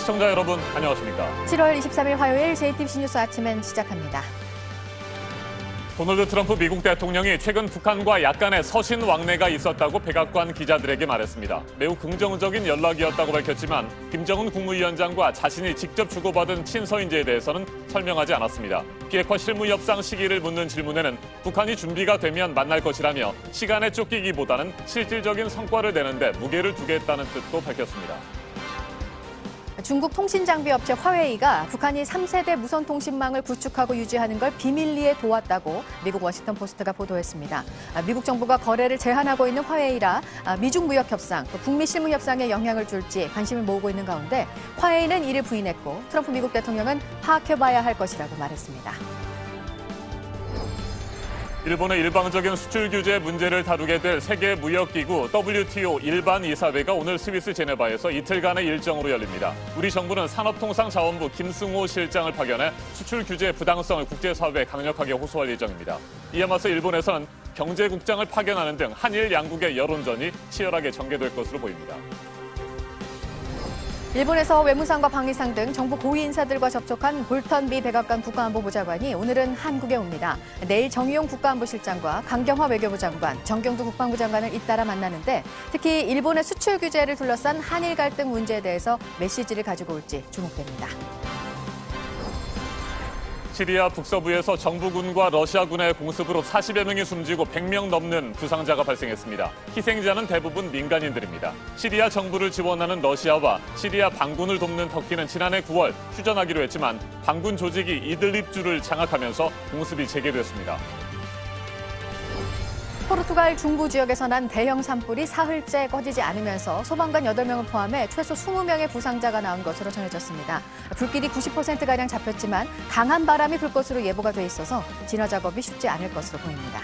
시청자 여러분, 안녕하십니까? 7월 23일 화요일 JTBC 뉴스 아침엔 시작합니다. 도널드 트럼프 미국 대통령이 최근 북한과 약간의 서신왕래가 있었다고 백악관 기자들에게 말했습니다. 매우 긍정적인 연락이었다고 밝혔지만 김정은 국무위원장과 자신이 직접 주고받은 친서인지에 대해서는 설명하지 않았습니다. 비핵화 실무 협상 시기를 묻는 질문에는 북한이 준비가 되면 만날 것이라며 시간에 쫓기기보다는 실질적인 성과를 내는데 무게를 두겠다는 뜻도 밝혔습니다. 중국 통신장비 업체 화웨이가 북한이 3세대 무선 통신망을 구축하고 유지하는 걸 비밀리에 도왔다고 미국 워싱턴 포스트가 보도했습니다. 미국 정부가 거래를 제한하고 있는 화웨이라 미중 무역 협상, 또 북미 실무 협상에 영향을 줄지 관심을 모으고 있는 가운데 화웨이는 이를 부인했고 트럼프 미국 대통령은 파악해봐야 할 것이라고 말했습니다. 일본의 일방적인 수출 규제 문제를 다루게 될 세계무역기구 WTO 일반 이사회가 오늘 스위스 제네바에서 이틀간의 일정으로 열립니다. 우리 정부는 산업통상자원부 김승호 실장을 파견해 수출 규제 부당성을 국제사회에 강력하게 호소할 예정입니다. 이에 맞서 일본에서는 경제국장을 파견하는 등 한일 양국의 여론전이 치열하게 전개될 것으로 보입니다. 일본에서 외무상과 방위상 등 정부 고위 인사들과 접촉한 볼턴 미 백악관 국가안보보좌관이 오늘은 한국에 옵니다. 내일 정의용 국가안보실장과 강경화 외교부 장관, 정경두 국방부 장관을 잇따라 만나는데 특히 일본의 수출 규제를 둘러싼 한일 갈등 문제에 대해서 메시지를 가지고 올지 주목됩니다. 시리아 북서부에서 정부군과 러시아군의 공습으로 40여 명이 숨지고 100명 넘는 부상자가 발생했습니다. 희생자는 대부분 민간인들입니다. 시리아 정부를 지원하는 러시아와 시리아 반군을 돕는 터키는 지난해 9월 휴전하기로 했지만 반군 조직이 이들립주를 장악하면서 공습이 재개됐습니다. 포르투갈 중부 지역에서 난 대형 산불이 사흘째 꺼지지 않으면서 소방관 8명을 포함해 최소 20명의 부상자가 나온 것으로 전해졌습니다. 불길이 90%가량 잡혔지만 강한 바람이 불 것으로 예보가 돼 있어서 진화 작업이 쉽지 않을 것으로 보입니다.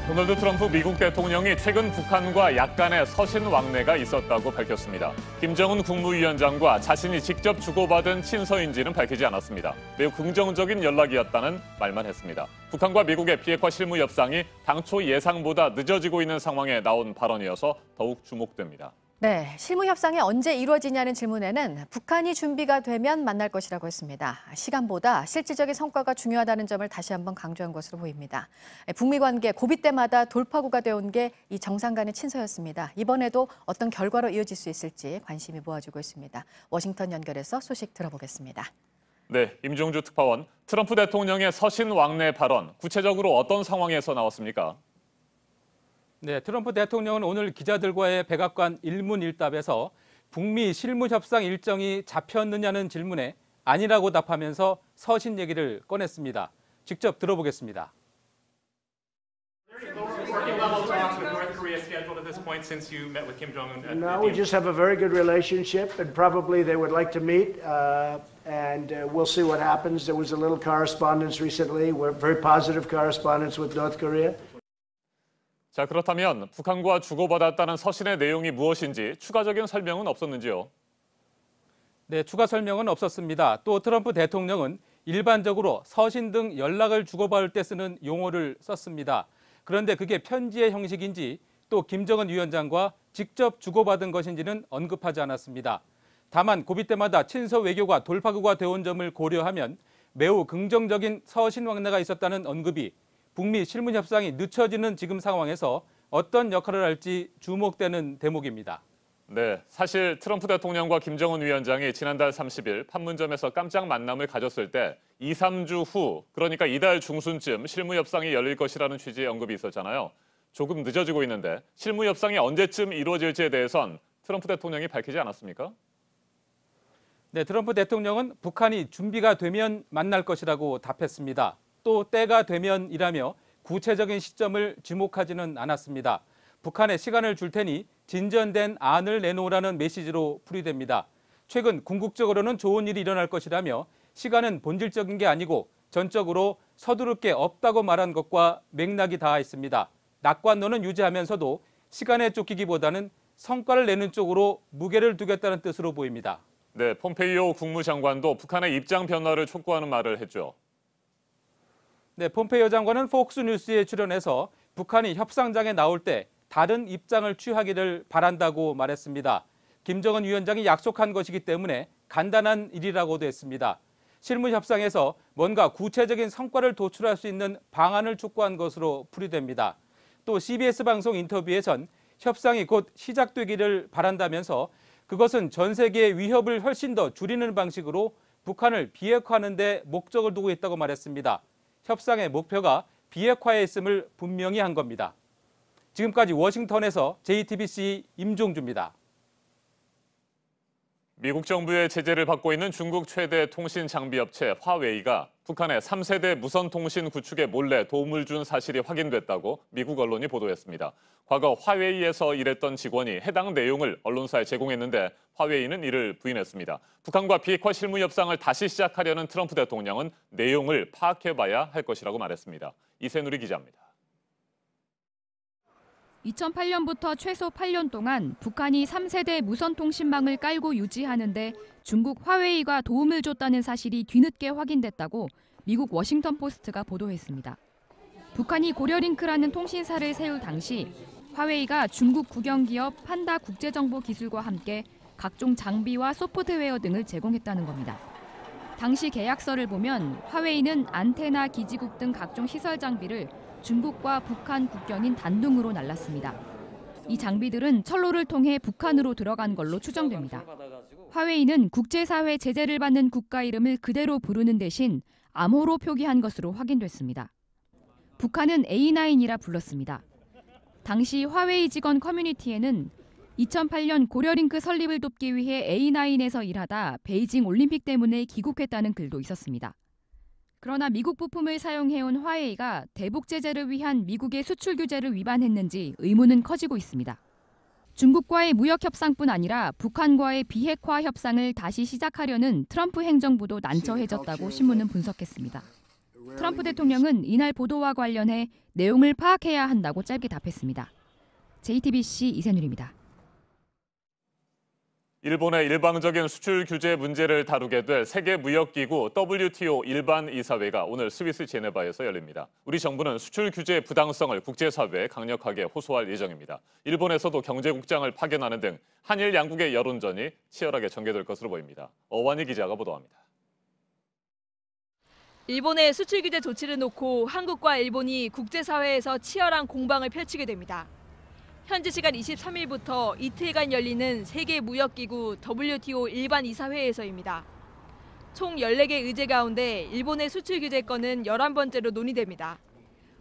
도널드 트럼프 미국 대통령이 최근 북한과 약간의 서신왕래가 있었다고 밝혔습니다. 김정은 국무위원장과 자신이 직접 주고받은 친서인지는 밝히지 않았습니다. 매우 긍정적인 연락이었다는 말만 했습니다. 북한과 미국의 비핵화 실무 협상이 당초 예상보다 늦어지고 있는 상황에 나온 발언이어서 더욱 주목됩니다. 네, 실무 협상이 언제 이루어지냐는 질문에는 북한이 준비가 되면 만날 것이라고 했습니다. 시간보다 실질적인 성과가 중요하다는 점을 다시 한번 강조한 것으로 보입니다. 북미 관계 고비 때마다 돌파구가 되어온 게 이 정상 간의 친서였습니다. 이번에도 어떤 결과로 이어질 수 있을지 관심이 모아지고 있습니다. 워싱턴 연결해서 소식 들어보겠습니다. 네, 임종주 특파원, 트럼프 대통령의 서신왕래 발언, 구체적으로 어떤 상황에서 나왔습니까? 네, 트럼프 대통령은 오늘 기자들과의 백악관 일문일답에서 북미 실무협상 일정이 잡혔느냐는 질문에 아니라고 답하면서 서신 얘기를 꺼냈습니다. 직접 들어보겠습니다. No, we just have a very good relationship, and probably they would like to meet, and we'll see what happens. There was a little correspondence recently, very positive correspondence with North Korea. 자, 그렇다면 북한과 주고받았다는 서신의 내용이 무엇인지 추가적인 설명은 없었는지요? 네, 추가 설명은 없었습니다. 또 트럼프 대통령은 일반적으로 서신 등 연락을 주고받을 때 쓰는 용어를 썼습니다. 그런데 그게 편지의 형식인지 또 김정은 위원장과 직접 주고받은 것인지는 언급하지 않았습니다. 다만 고비 때마다 친서 외교가 돌파구가 되어온 점을 고려하면 매우 긍정적인 서신 왕래가 있었다는 언급이 북미 실무 협상이 늦춰지는 지금 상황에서 어떤 역할을 할지 주목되는 대목입니다. 네, 사실 트럼프 대통령과 김정은 위원장이 지난달 30일 판문점에서 깜짝 만남을 가졌을 때 2, 3주 후, 그러니까 이달 중순쯤 실무 협상이 열릴 것이라는 취지의 언급이 있었잖아요. 조금 늦어지고 있는데 실무 협상이 언제쯤 이루어질지에 대해선 트럼프 대통령이 밝히지 않았습니까? 네, 트럼프 대통령은 북한이 준비가 되면 만날 것이라고 답했습니다. 또 때가 되면이라며 구체적인 시점을 지목하지는 않았습니다. 북한에 시간을 줄 테니 진전된 안을 내놓으라는 메시지로 풀이됩니다. 최근 궁극적으로는 좋은 일이 일어날 것이라며 시간은 본질적인 게 아니고 전적으로 서두를 게 없다고 말한 것과 맥락이 닿아 있습니다. 낙관론은 유지하면서도 시간에 쫓기기보다는 성과를 내는 쪽으로 무게를 두겠다는 뜻으로 보입니다. 네, 폼페이오 국무장관도 북한의 입장 변화를 촉구하는 말을 했죠. 네, 폼페이오 장관은 폭스뉴스에 출연해서 북한이 협상장에 나올 때 다른 입장을 취하기를 바란다고 말했습니다. 김정은 위원장이 약속한 것이기 때문에 간단한 일이라고도 했습니다. 실무 협상에서 뭔가 구체적인 성과를 도출할 수 있는 방안을 촉구한 것으로 풀이됩니다. 또 CBS 방송 인터뷰에선 협상이 곧 시작되기를 바란다면서 그것은 전 세계의 위협을 훨씬 더 줄이는 방식으로 북한을 비핵화하는 데 목적을 두고 있다고 말했습니다. 협상의 목표가 비핵화에 있음을 분명히 한 겁니다. 지금까지 워싱턴에서 JTBC 임종주입니다. 미국 정부의 제재를 받고 있는 중국 최대 통신 장비 업체 화웨이가 북한의 3세대 무선 통신 구축에 몰래 도움을 준 사실이 확인됐다고 미국 언론이 보도했습니다. 과거 화웨이에서 일했던 직원이 해당 내용을 언론사에 제공했는데 화웨이는 이를 부인했습니다. 북한과 비핵화 실무 협상을 다시 시작하려는 트럼프 대통령은 내용을 파악해봐야 할 것이라고 말했습니다. 이세누리 기자입니다. 2008년부터 최소 8년 동안 북한이 3세대 무선통신망을 깔고 유지하는데 중국 화웨이가 도움을 줬다는 사실이 뒤늦게 확인됐다고 미국 워싱턴 포스트가 보도했습니다. 북한이 고려링크라는 통신사를 세울 당시 화웨이가 중국 국영기업 판다 국제정보기술과 함께 각종 장비와 소프트웨어 등을 제공했다는 겁니다. 당시 계약서를 보면 화웨이는 안테나 기지국 등 각종 시설 장비를 중국과 북한 국경인 단둥으로 날랐습니다. 이 장비들은 철로를 통해 북한으로 들어간 걸로 추정됩니다. 화웨이는 국제사회 제재를 받는 국가 이름을 그대로 부르는 대신 암호로 표기한 것으로 확인됐습니다. 북한은 A9이라 불렀습니다. 당시 화웨이 직원 커뮤니티에는 2008년 고려링크 설립을 돕기 위해 A9에서 일하다 베이징 올림픽 때문에 귀국했다는 글도 있었습니다. 그러나 미국 부품을 사용해온 화웨이가 대북 제재를 위한 미국의 수출 규제를 위반했는지 의문은 커지고 있습니다. 중국과의 무역 협상뿐 아니라 북한과의 비핵화 협상을 다시 시작하려는 트럼프 행정부도 난처해졌다고 신문은 분석했습니다. 트럼프 대통령은 이날 보도와 관련해 내용을 파악해야 한다고 짧게 답했습니다. JTBC 이세누리입니다. 일본의 일방적인 수출 규제 문제를 다루게 될 세계무역기구 WTO 일반이사회가 오늘 스위스 제네바에서 열립니다. 우리 정부는 수출 규제 부당성을 국제사회에 강력하게 호소할 예정입니다. 일본에서도 경제국장을 파견하는 등 한일 양국의 여론전이 치열하게 전개될 것으로 보입니다. 어완희 기자가 보도합니다. 일본의 수출 규제 조치를 놓고 한국과 일본이 국제사회에서 치열한 공방을 펼치게 됩니다. 현지 시간 23일부터 이틀간 열리는 세계무역기구 WTO 일반이사회에서입니다. 총 14개 의제 가운데 일본의 수출 규제건은 11번째로 논의됩니다.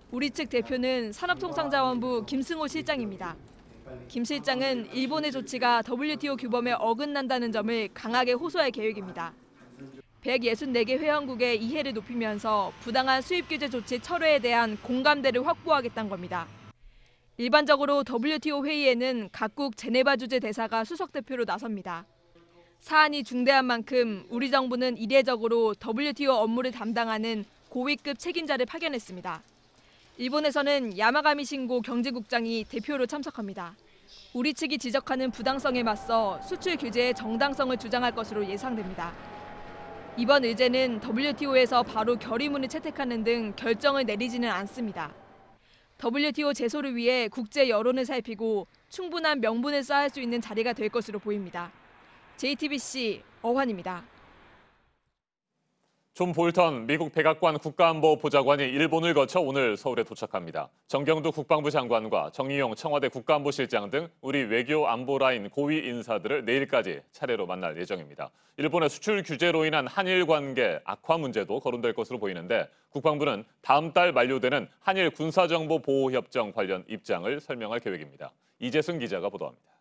우리 측 대표는 산업통상자원부 김승호 실장입니다. 김 실장은 일본의 조치가 WTO 규범에 어긋난다는 점을 강하게 호소할 계획입니다. 164개 회원국의 이해를 높이면서 부당한 수입 규제 조치 철회에 대한 공감대를 확보하겠다는 겁니다. 일반적으로 WTO 회의에는 각국 제네바 주재 대사가 수석 대표로 나섭니다. 사안이 중대한 만큼 우리 정부는 이례적으로 WTO 업무를 담당하는 고위급 책임자를 파견했습니다. 일본에서는 야마가미 신고 경제국장이 대표로 참석합니다. 우리 측이 지적하는 부당성에 맞서 수출 규제의 정당성을 주장할 것으로 예상됩니다. 이번 의제는 WTO에서 바로 결의문을 채택하는 등 결정을 내리지는 않습니다. WTO 제소를 위해 국제 여론을 살피고 충분한 명분을 쌓을 수 있는 자리가 될 것으로 보입니다. JTBC 어환입니다. 존 볼턴 미국 백악관 국가안보보좌관이 일본을 거쳐 오늘 서울에 도착합니다. 정경두 국방부 장관과 정의용 청와대 국가안보실장 등 우리 외교 안보라인 고위 인사들을 내일까지 차례로 만날 예정입니다. 일본의 수출 규제로 인한 한일 관계 악화 문제도 거론될 것으로 보이는데 국방부는 다음 달 만료되는 한일 군사정보보호협정 관련 입장을 설명할 계획입니다. 이재승 기자가 보도합니다.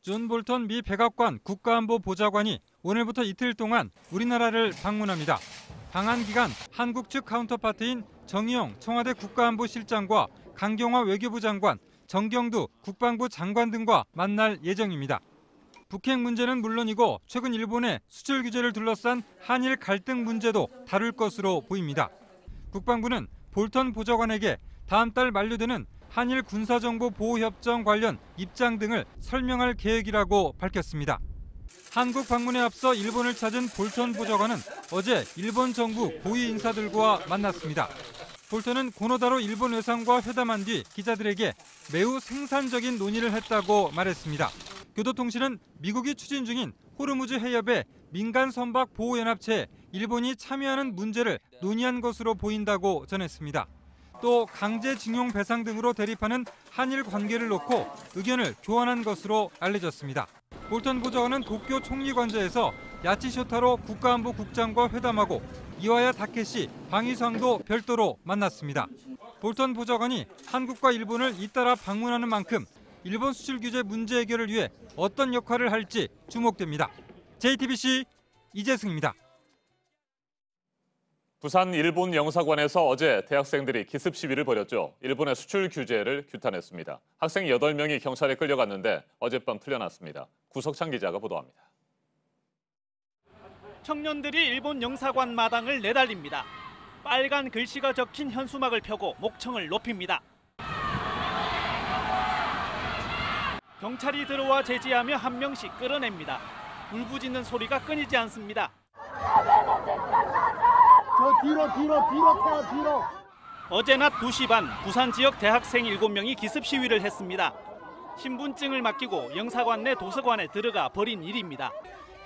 존 볼턴 미 백악관 국가안보보좌관이 오늘부터 이틀 동안 우리나라를 방문합니다. 방한 기간 한국 측 카운터파트인 정의용 청와대 국가안보실장과 강경화 외교부 장관, 정경두 국방부 장관 등과 만날 예정입니다. 북핵 문제는 물론이고 최근 일본의 수출 규제를 둘러싼 한일 갈등 문제도 다룰 것으로 보입니다. 국방부는 볼턴 보좌관에게 다음 달 만료되는 한일 군사정보보호협정 관련 입장 등을 설명할 계획이라고 밝혔습니다. 한국 방문에 앞서 일본을 찾은 볼턴 보좌관은 어제 일본 정부 고위 인사들과 만났습니다. 볼턴은 고노다로 일본 외상과 회담한 뒤 기자들에게 매우 생산적인 논의를 했다고 말했습니다. 교도통신은 미국이 추진 중인 호르무즈 해협의 민간 선박 보호연합체에 일본이 참여하는 문제를 논의한 것으로 보인다고 전했습니다. 또 강제징용 배상 등으로 대립하는 한일 관계를 놓고 의견을 교환한 것으로 알려졌습니다. 볼턴 보좌관은 도쿄 총리관저에서 야치쇼타로 국가안보국장과 회담하고 이와야 다케시 방위상도 별도로 만났습니다. 볼턴 보좌관이 한국과 일본을 잇따라 방문하는 만큼 일본 수출 규제 문제 해결을 위해 어떤 역할을 할지 주목됩니다. JTBC 이재승입니다. 부산 일본 영사관에서 어제 대학생들이 기습 시위를 벌였죠. 일본의 수출 규제를 규탄했습니다. 학생 8명이 경찰에 끌려갔는데 어젯밤 풀려났습니다. 구석찬 기자가 보도합니다. 청년들이 일본 영사관 마당을 내달립니다. 빨간 글씨가 적힌 현수막을 펴고 목청을 높입니다. 경찰이 들어와 제지하며 한 명씩 끌어냅니다. 울부짖는 소리가 끊이지 않습니다. 뒤로. 어제 낮 2시 반 부산 지역 대학생 7명이 기습 시위를 했습니다. 신분증을 맡기고 영사관 내 도서관에 들어가 벌인 일입니다.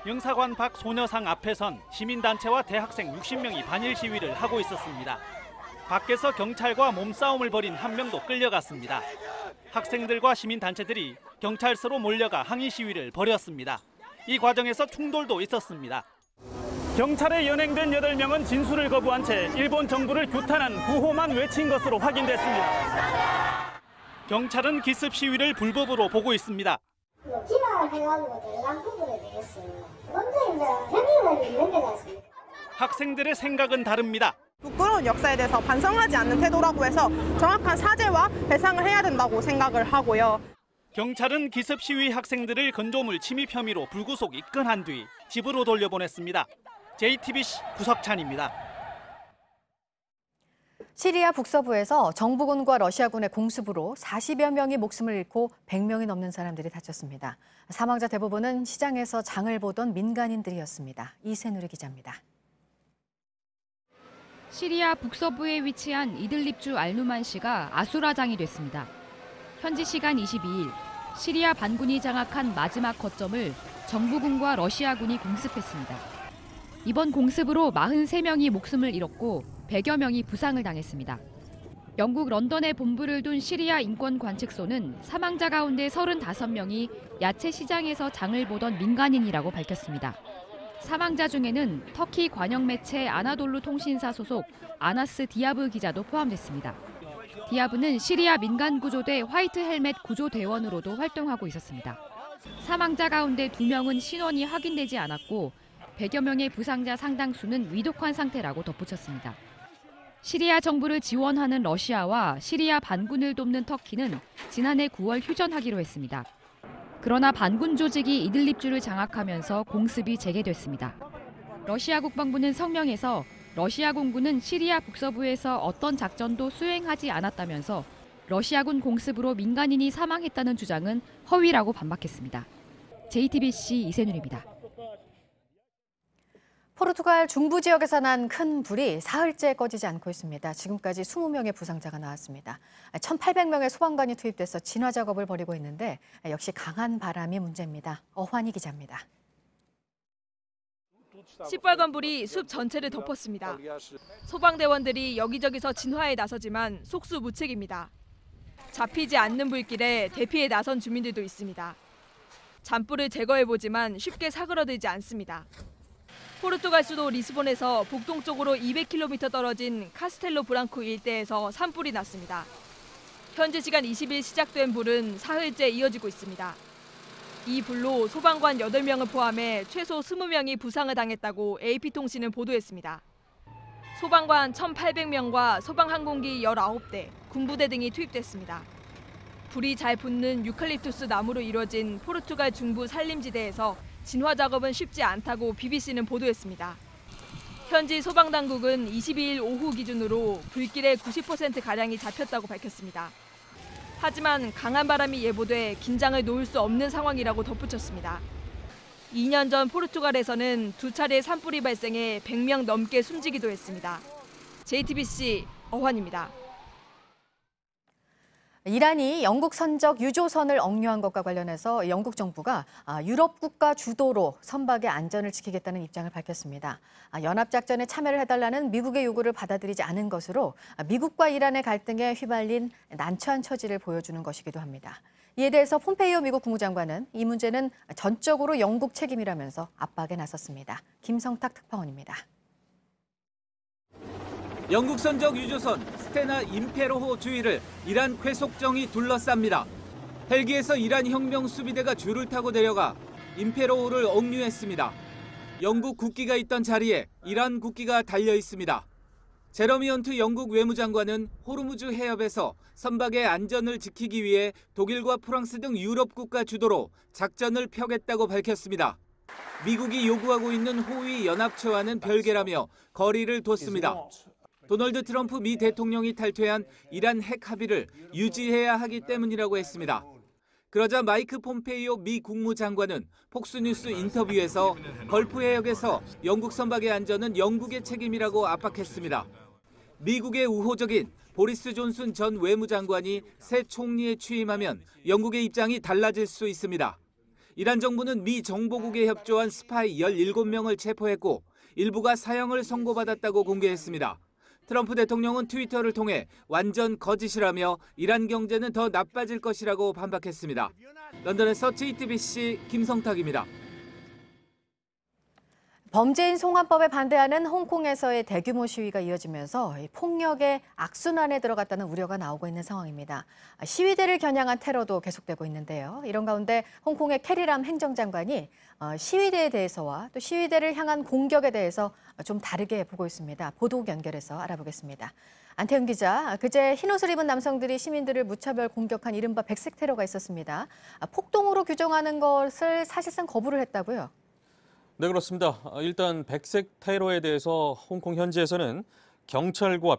영사관 밖 소녀상 앞에선 시민단체와 대학생 60명이 반일 시위를 하고 있었습니다. 밖에서 경찰과 몸싸움을 벌인 한 명도 끌려갔습니다. 학생들과 시민단체들이 경찰서로 몰려가 항의 시위를 벌였습니다. 이 과정에서 충돌도 있었습니다. 경찰에 연행된 8명은 진술을 거부한 채 일본 정부를 규탄한 구호만 외친 것으로 확인됐습니다. 경찰은 기습 시위를 불법으로 보고 있습니다. 학생들의 생각은 다릅니다. 부끄러운 역사에 대해서 반성하지 않는 태도라고 해서 정확한 사죄와 배상을 해야 된다고 생각을 하고요. 경찰은 기습 시위 학생들을 건조물 침입 혐의로 불구속 입건한 뒤 집으로 돌려보냈습니다. JTBC 구석찬입니다. 시리아 북서부에서 정부군과 러시아군의 공습으로 40여 명이 목숨을 잃고 100명이 넘는 사람들이 다쳤습니다. 사망자 대부분은 시장에서 장을 보던 민간인들이었습니다. 이세누리 기자입니다. 시리아 북서부에 위치한 이들립주 알누만시가 아수라장이 됐습니다. 현지 시간 22일, 시리아 반군이 장악한 마지막 거점을 정부군과 러시아군이 공습했습니다. 이번 공습으로 43명이 목숨을 잃었고 100여 명이 부상을 당했습니다. 영국 런던에 본부를 둔 시리아 인권관측소는 사망자 가운데 35명이 야채 시장에서 장을 보던 민간인이라고 밝혔습니다. 사망자 중에는 터키 관영 매체 아나돌루 통신사 소속 아나스 디아브 기자도 포함됐습니다. 디아브는 시리아 민간구조대 화이트 헬멧 구조대원으로도 활동하고 있었습니다. 사망자 가운데 2명은 신원이 확인되지 않았고 100여 명의 부상자 상당수는 위독한 상태라고 덧붙였습니다. 시리아 정부를 지원하는 러시아와 시리아 반군을 돕는 터키는 지난해 9월 휴전하기로 했습니다. 그러나 반군 조직이 이들립주를 장악하면서 공습이 재개됐습니다. 러시아 국방부는 성명에서 러시아 공군은 시리아 북서부에서 어떤 작전도 수행하지 않았다면서 러시아군 공습으로 민간인이 사망했다는 주장은 허위라고 반박했습니다. JTBC 이세누리입니다. 포르투갈 중부 지역에서 난 큰 불이 사흘째 꺼지지 않고 있습니다. 지금까지 20명의 부상자가 나왔습니다. 1,800명의 소방관이 투입돼서 진화 작업을 벌이고 있는데 역시 강한 바람이 문제입니다. 어환희 기자입니다. 시뻘건 불이 숲 전체를 덮었습니다. 소방대원들이 여기저기서 진화에 나서지만 속수무책입니다. 잡히지 않는 불길에 대피에 나선 주민들도 있습니다. 잔불을 제거해보지만 쉽게 사그러들지 않습니다. 포르투갈 수도 리스본에서 북동쪽으로 200km 떨어진 카스텔로 브랑쿠 일대에서 산불이 났습니다. 현지 시간 20일 시작된 불은 사흘째 이어지고 있습니다. 이 불로 소방관 8명을 포함해 최소 20명이 부상을 당했다고 AP통신은 보도했습니다. 소방관 1,800명과 소방항공기 19대, 군부대 등이 투입됐습니다. 불이 잘 붙는 유칼립투스 나무로 이루어진 포르투갈 중부 산림지대에서 진화 작업은 쉽지 않다고 BBC는 보도했습니다. 현지 소방당국은 22일 오후 기준으로 불길의 90%가량이 잡혔다고 밝혔습니다. 하지만 강한 바람이 예보돼 긴장을 놓을 수 없는 상황이라고 덧붙였습니다. 2년 전 포르투갈에서는 2차례 산불이 발생해 100명 넘게 숨지기도 했습니다. JTBC 어환입니다. 이란이 영국 선적 유조선을 억류한 것과 관련해서 영국 정부가 유럽 국가 주도로 선박의 안전을 지키겠다는 입장을 밝혔습니다. 연합작전에 참여를 해달라는 미국의 요구를 받아들이지 않은 것으로 미국과 이란의 갈등에 휘말린 난처한 처지를 보여주는 것이기도 합니다. 이에 대해서 폼페이오 미국 국무장관은 이 문제는 전적으로 영국 책임이라면서 압박에 나섰습니다. 김성탁 특파원입니다. 영국 선적 유조선 스테나 임페로호 주위를 이란 쾌속정이 둘러쌉니다. 헬기에서 이란 혁명 수비대가 줄을 타고 내려가 임페로호를 억류했습니다. 영국 국기가 있던 자리에 이란 국기가 달려 있습니다. 제러미 헌트 영국 외무장관은 호르무즈 해협에서 선박의 안전을 지키기 위해 독일과 프랑스 등 유럽 국가 주도로 작전을 펴겠다고 밝혔습니다. 미국이 요구하고 있는 호위 연합체와는 별개라며 거리를 뒀습니다. 도널드 트럼프 미 대통령이 탈퇴한 이란 핵 합의를 유지해야 하기 때문이라고 했습니다. 그러자 마이크 폼페이오 미 국무장관은 폭스뉴스 인터뷰에서 걸프 해역에서 영국 선박의 안전은 영국의 책임이라고 압박했습니다. 미국의 우호적인 보리스 존슨 전 외무장관이 새 총리에 취임하면 영국의 입장이 달라질 수 있습니다. 이란 정부는 미 정보국에 협조한 스파이 17명을 체포했고 일부가 사형을 선고받았다고 공개했습니다. 트럼프 대통령은 트위터를 통해 완전 거짓이라며 이란 경제는 더 나빠질 것이라고 반박했습니다. 런던에서 JTBC 김성탁입니다. 범죄인 송환법에 반대하는 홍콩에서의 대규모 시위가 이어지면서 폭력의 악순환에 들어갔다는 우려가 나오고 있는 상황입니다. 시위대를 겨냥한 테러도 계속되고 있는데요. 이런 가운데 홍콩의 캐리람 행정장관이 시위대에 대해서와 또 시위대를 향한 공격에 대해서 좀 다르게 보고 있습니다. 보도국 연결해서 알아보겠습니다. 안태훈 기자, 그제 흰옷을 입은 남성들이 시민들을 무차별 공격한 이른바 백색 테러가 있었습니다. 폭동으로 규정하는 것을 사실상 거부를 했다고요? 네, 그렇습니다. 일단 백색 테러에 대해서 홍콩 현지에서는 경찰과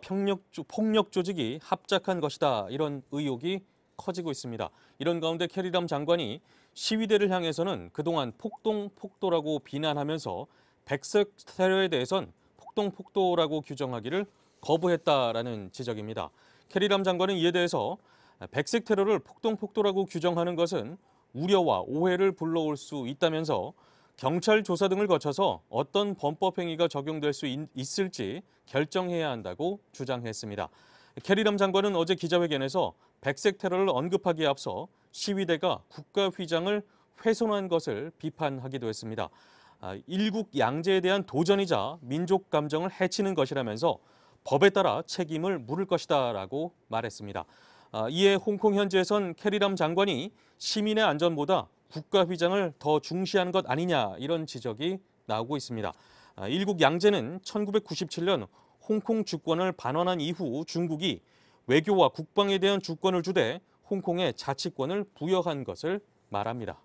폭력 조직이 합작한 것이다, 이런 의혹이 커지고 있습니다. 이런 가운데 캐리람 장관이 시위대를 향해서는 그동안 폭동라고 비난하면서 백색 테러에 대해선 폭동라고 규정하기를 거부했다라는 지적입니다. 캐리람 장관은 이에 대해서 백색 테러를 폭동라고 규정하는 것은 우려와 오해를 불러올 수 있다면서 경찰 조사 등을 거쳐서 어떤 범법 행위가 적용될 수 있을지 결정해야 한다고 주장했습니다. 캐리람 장관은 어제 기자회견에서 백색 테러를 언급하기에 앞서 시위대가 국가 휘장을 훼손한 것을 비판하기도 했습니다. 일국 양제에 대한 도전이자 민족 감정을 해치는 것이라면서 법에 따라 책임을 물을 것이다라고 말했습니다. 이에 홍콩 현지에선 캐리람 장관이 시민의 안전보다 국가 휘장을 더 중시하는 것 아니냐, 이런 지적이 나오고 있습니다. 일국 양제는 1997년 홍콩 주권을 반환한 이후 중국이 외교와 국방에 대한 주권을 주되 홍콩에 자치권을 부여한 것을 말합니다.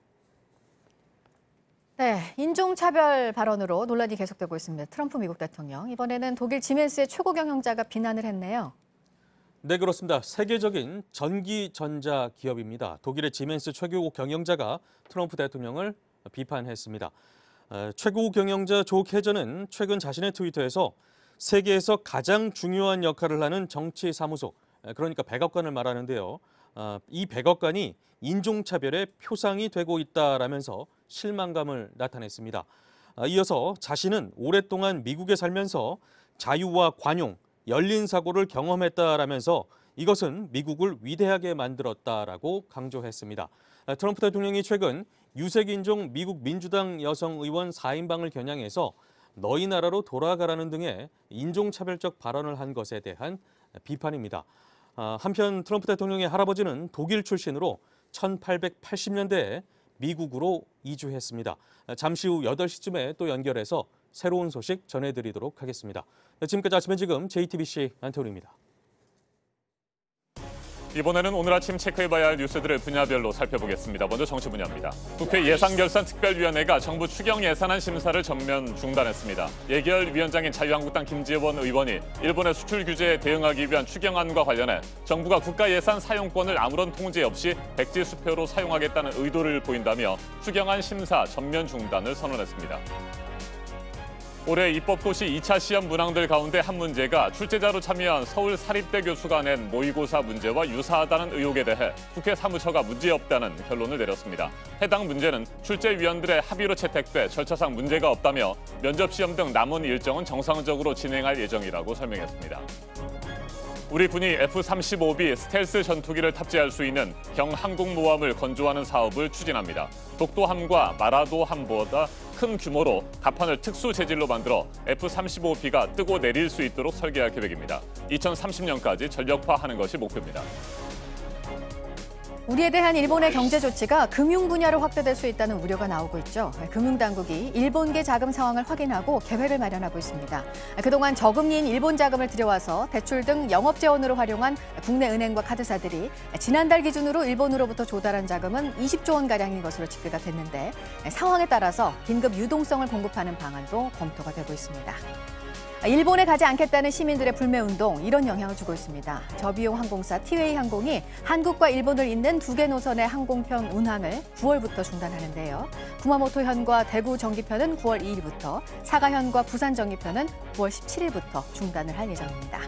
네, 인종차별 발언으로 논란이 계속되고 있습니다. 트럼프 미국 대통령, 이번에는 독일 지멘스의 최고 경영자가 비난을 했네요. 네, 그렇습니다. 세계적인 전기전자 기업입니다. 독일의 지멘스 최고 경영자가 트럼프 대통령을 비판했습니다. 최고 경영자 조 케저는 최근 자신의 트위터에서 세계에서 가장 중요한 역할을 하는 정치사무소, 그러니까 백악관을 말하는데요. 이 백악관이 인종차별의 표상이 되고 있다라면서 실망감을 나타냈습니다. 이어서 자신은 오랫동안 미국에 살면서 자유와 관용, 열린 사고를 경험했다라면서 이것은 미국을 위대하게 만들었다라고 강조했습니다. 트럼프 대통령이 최근 유색인종 미국 민주당 여성 의원 4인방을 겨냥해서 너희 나라로 돌아가라는 등의 인종차별적 발언을 한 것에 대한 비판입니다. 한편 트럼프 대통령의 할아버지는 독일 출신으로 1880년대에 미국으로 이주했습니다. 잠시 후 8시쯤에 또 연결해서 새로운 소식 전해드리도록 하겠습니다. 지금까지 아침엔 지금 JTBC 안태훈입니다. 이번에는 오늘 아침 체크해봐야 할 뉴스들을 분야별로 살펴보겠습니다. 먼저 정치 분야입니다. 국회 예산결산특별위원회가 정부 추경 예산안 심사를 전면 중단했습니다. 예결위원장인 자유한국당 김지원 의원이 일본의 수출 규제에 대응하기 위한 추경안과 관련해 정부가 국가 예산 사용권을 아무런 통제 없이 백지 수표로 사용하겠다는 의도를 보인다며 추경안 심사 전면 중단을 선언했습니다. 올해 입법고시 2차 시험 문항들 가운데 한 문제가 출제자로 참여한 서울 사립대 교수가 낸 모의고사 문제와 유사하다는 의혹에 대해 국회 사무처가 문제없다는 결론을 내렸습니다. 해당 문제는 출제위원들의 합의로 채택돼 절차상 문제가 없다며 면접시험 등 남은 일정은 정상적으로 진행할 예정이라고 설명했습니다. 우리 군이 F-35B 스텔스 전투기를 탑재할 수 있는 경항공모함을 건조하는 사업을 추진합니다. 독도함과 마라도함보다 큰 규모로 갑판을 특수 재질로 만들어 F-35B가 뜨고 내릴 수 있도록 설계할 계획입니다. 2030년까지 전력화하는 것이 목표입니다. 우리에 대한 일본의 경제 조치가 금융 분야로 확대될 수 있다는 우려가 나오고 있죠. 금융당국이 일본계 자금 상황을 확인하고 계획을 마련하고 있습니다. 그동안 저금리인 일본 자금을 들여와서 대출 등 영업재원으로 활용한 국내 은행과 카드사들이 지난달 기준으로 일본으로부터 조달한 자금은 20조 원가량인 것으로 집계가 됐는데 상황에 따라서 긴급 유동성을 공급하는 방안도 검토가 되고 있습니다. 일본에 가지 않겠다는 시민들의 불매운동, 이런 영향을 주고 있습니다. 저비용 항공사 티웨이 항공이 한국과 일본을 잇는 2개 노선의 항공편 운항을 9월부터 중단하는데요. 구마모토현과 대구 정기편은 9월 2일부터, 사가현과 부산 정기편은 9월 17일부터 중단을 할 예정입니다.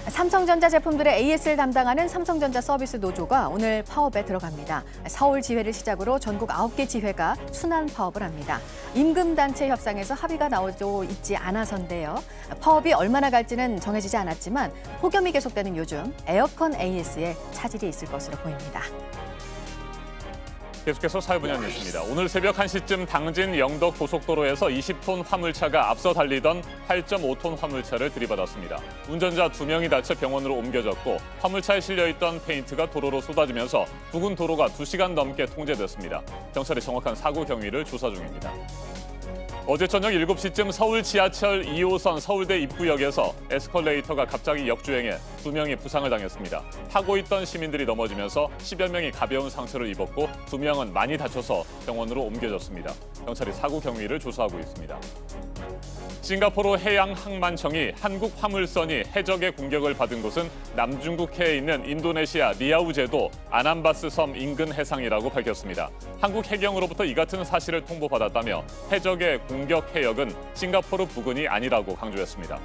삼성전자 제품들의 AS를 담당하는 삼성전자 서비스 노조가 오늘 파업에 들어갑니다. 서울 지회를 시작으로 전국 9개 지회가 순환 파업을 합니다. 임금단체 협상에서 합의가 나오고 있지 않아서인데요. 파업이 얼마나 갈지는 정해지지 않았지만 폭염이 계속되는 요즘 에어컨 AS에 차질이 있을 것으로 보입니다. 계속해서 사회분야 뉴스입니다. 오늘 새벽 1시쯤 당진 영덕 고속도로에서 20톤 화물차가 앞서 달리던 8.5톤 화물차를 들이받았습니다. 운전자 2명이 다쳐 병원으로 옮겨졌고 화물차에 실려있던 페인트가 도로로 쏟아지면서 부근 도로가 2시간 넘게 통제됐습니다. 경찰이 정확한 사고 경위를 조사 중입니다. 어제 저녁 7시쯤 서울 지하철 2호선 서울대 입구역에서 에스컬레이터가 갑자기 역주행해 2명이 부상을 당했습니다. 타고 있던 시민들이 넘어지면서 10여 명이 가벼운 상처를 입었고 2명은 많이 다쳐서 병원으로 옮겨졌습니다. 경찰이 사고 경위를 조사하고 있습니다. 싱가포르 해양항만청이 한국 화물선이 해적의 공격을 받은 곳은 남중국해에 있는 인도네시아 리아우 제도 아남바스 섬 인근 해상이라고 밝혔습니다. 한국 해경으로부터 이 같은 사실을 통보받았다며 해적의 공격 해역은 싱가포르 부근이 아니라고 강조했습니다.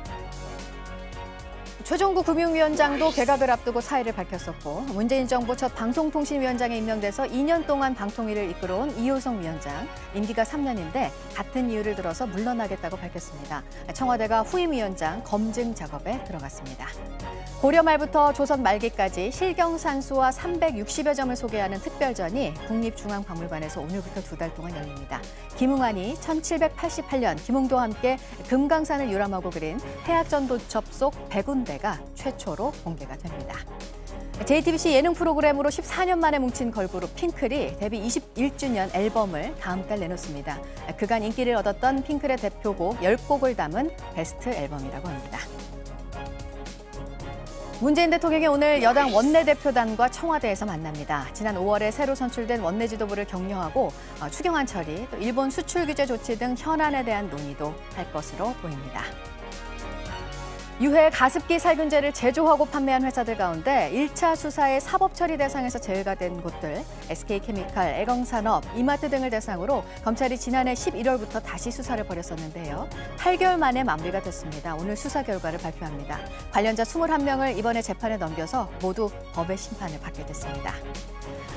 최종구 금융위원장도 개각을 앞두고 사의를 밝혔었고 문재인 정부 첫 방송통신위원장에 임명돼서 2년 동안 방통위를 이끌어온 이효성 위원장, 임기가 3년인데 같은 이유를 들어서 물러나겠다고 밝혔습니다. 청와대가 후임 위원장 검증 작업에 들어갔습니다. 고려 말부터 조선 말기까지 실경산수와 360여 점을 소개하는 특별전이 국립중앙박물관에서 오늘부터 2달 동안 열립니다. 김응환이 1788년 김웅도와 함께 금강산을 유람하고 그린 해학전도첩 속 100운대가 최초로 공개가 됩니다. JTBC 예능 프로그램으로 14년 만에 뭉친 걸그룹 핑클이 데뷔 21주년 앨범을 다음 달 내놓습니다. 그간 인기를 얻었던 핑클의 대표곡 10곡을 담은 베스트 앨범이라고 합니다. 문재인 대통령이 오늘 여당 원내대표단과 청와대에서 만납니다. 지난 5월에 새로 선출된 원내 지도부를 격려하고 추경안 처리, 또 일본 수출 규제 조치 등 현안에 대한 논의도 할 것으로 보입니다. 유해 가습기 살균제를 제조하고 판매한 회사들 가운데 1차 수사에 사법 처리 대상에서 제외가 된 곳들, SK케미칼, 애경산업, 이마트 등을 대상으로 검찰이 지난해 11월부터 다시 수사를 벌였었는데요. 8개월 만에 마무리가 됐습니다. 오늘 수사 결과를 발표합니다. 관련자 21명을 이번에 재판에 넘겨서 모두 법의 심판을 받게 됐습니다.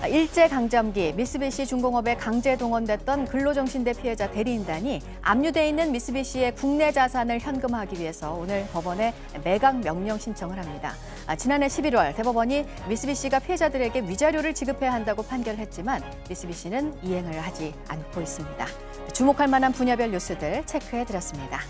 일제강점기 미쓰비시 중공업에 강제 동원됐던 근로정신대 피해자 대리인단이 압류돼 있는 미쓰비시의 국내 자산을 현금화하기 위해서 오늘 법원에 매각 명령 신청을 합니다. 지난해 11월 대법원이 미쓰비시가 피해자들에게 위자료를 지급해야 한다고 판결했지만 미쓰비시는 이행을 하지 않고 있습니다. 주목할 만한 분야별 뉴스들 체크해드렸습니다.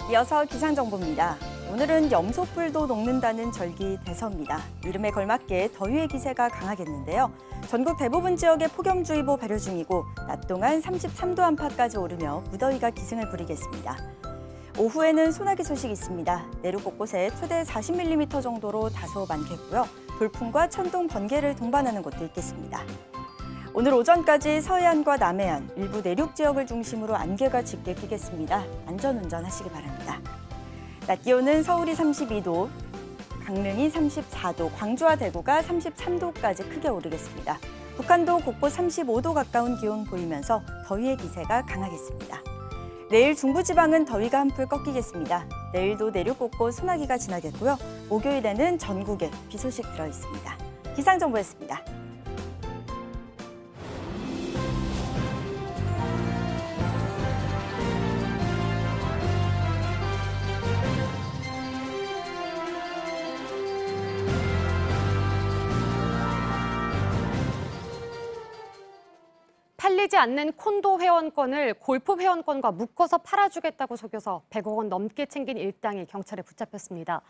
이어서 기상정보입니다. 오늘은 염소뿔도 녹는다는 절기 대서입니다. 이름에 걸맞게 더위의 기세가 강하겠는데요. 전국 대부분 지역에 폭염주의보 발효 중이고 낮 동안 33도 안팎까지 오르며 무더위가 기승을 부리겠습니다. 오후에는 소나기 소식이 있습니다. 내륙 곳곳에 최대 40mm 정도로 다소 많겠고요. 돌풍과 천둥, 번개를 동반하는 곳도 있겠습니다. 오늘 오전까지 서해안과 남해안, 일부 내륙 지역을 중심으로 안개가 짙게 끼겠습니다. 안전운전 하시기 바랍니다. 낮 기온은 서울이 32도, 강릉이 34도, 광주와 대구가 33도까지 크게 오르겠습니다. 북한도 곳곳 35도 가까운 기온 보이면서 더위의 기세가 강하겠습니다. 내일 중부지방은 더위가 한풀 꺾이겠습니다. 내일도 내륙 곳곳 소나기가 지나겠고요. 목요일에는 전국에 비 소식 들어 있습니다. 기상정보였습니다. 팔리지 않는 콘도 회원권을 골프 회원권과 묶어서 팔아주겠다고 속여서 100억 원 넘게 챙긴 일당이 경찰에 붙잡혔습니다.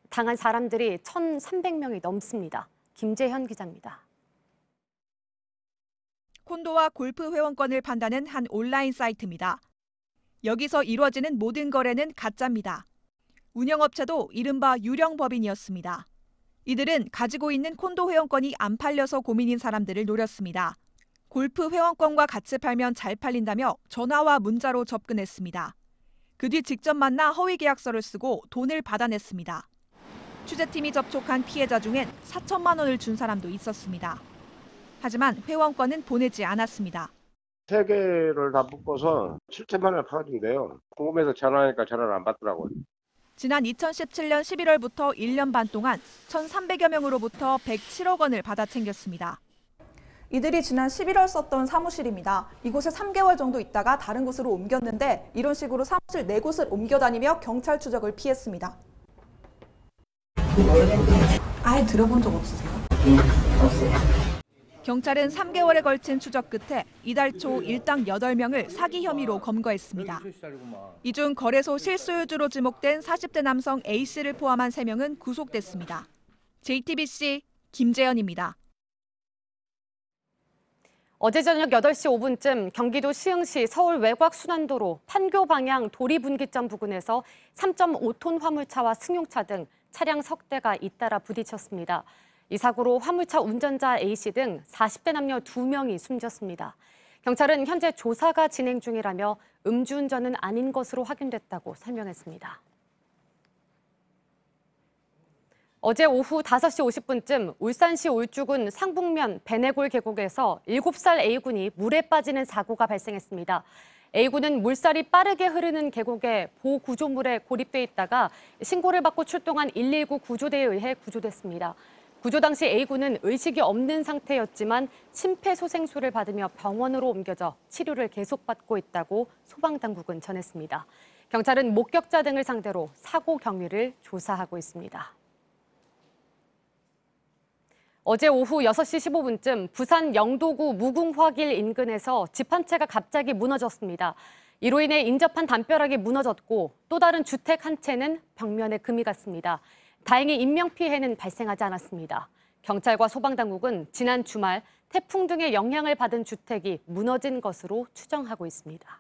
당한 사람들이 1,300명이 넘습니다. 김재현 기자입니다. 콘도와 골프 회원권을 판다는 한 온라인 사이트입니다. 여기서 이루어지는 모든 거래는 가짜입니다. 운영업체도 이른바 유령법인이었습니다. 이들은 가지고 있는 콘도 회원권이 안 팔려서 고민인 사람들을 노렸습니다. 골프 회원권과 같이 팔면 잘 팔린다며 전화와 문자로 접근했습니다. 그 뒤 직접 만나 허위 계약서를 쓰고 돈을 받아냈습니다. 취재팀이 접촉한 피해자 중엔 4천만 원을 준 사람도 있었습니다. 하지만 회원권은 보내지 않았습니다. 3개를 다 묶어서 7천만 원을 팔아준대요. 궁금해서 전화하니까 전화를 안 받더라고요. 지난 2017년 11월부터 1년 반 동안 1,300여 명으로부터 107억 원을 받아 챙겼습니다. 이들이 지난 11월 썼던 사무실입니다. 이곳에 3개월 정도 있다가 다른 곳으로 옮겼는데 이런 식으로 사무실 4곳을 옮겨 다니며 경찰 추적을 피했습니다. 아예 들어본 적 없으세요? 없어요. 경찰은 3개월에 걸친 추적 끝에 이달 초 일당 8명을 사기 혐의로 검거했습니다. 이 중 거래소 실소유주로 지목된 40대 남성 A씨를 포함한 3명은 구속됐습니다. JTBC 김재현입니다. 어제 저녁 8시 5분쯤 경기도 시흥시 서울 외곽 순환도로 판교 방향 도리분기점 부근에서 3.5톤 화물차와 승용차 등 차량 석 대가 잇따라 부딪혔습니다. 이 사고로 화물차 운전자 A씨 등 40대 남녀 2명이 숨졌습니다. 경찰은 현재 조사가 진행 중이라며 음주운전은 아닌 것으로 확인됐다고 설명했습니다. 어제 오후 5시 50분쯤 울산시 울주군 상북면 배내골 계곡에서 7살 A군이 물에 빠지는 사고가 발생했습니다. A군은 물살이 빠르게 흐르는 계곡에 보구조물에 고립돼 있다가 신고를 받고 출동한 119 구조대에 의해 구조됐습니다. 구조 당시 A군은 의식이 없는 상태였지만 심폐소생술을 받으며 병원으로 옮겨져 치료를 계속받고 있다고 소방당국은 전했습니다. 경찰은 목격자 등을 상대로 사고 경위를 조사하고 있습니다. 어제 오후 6시 15분쯤 부산 영도구 무궁화길 인근에서 집 한 채가 갑자기 무너졌습니다. 이로 인해 인접한 담벼락이 무너졌고 또 다른 주택 한 채는 벽면에 금이 갔습니다. 다행히 인명피해는 발생하지 않았습니다. 경찰과 소방당국은 지난 주말 태풍 등의 영향을 받은 주택이 무너진 것으로 추정하고 있습니다.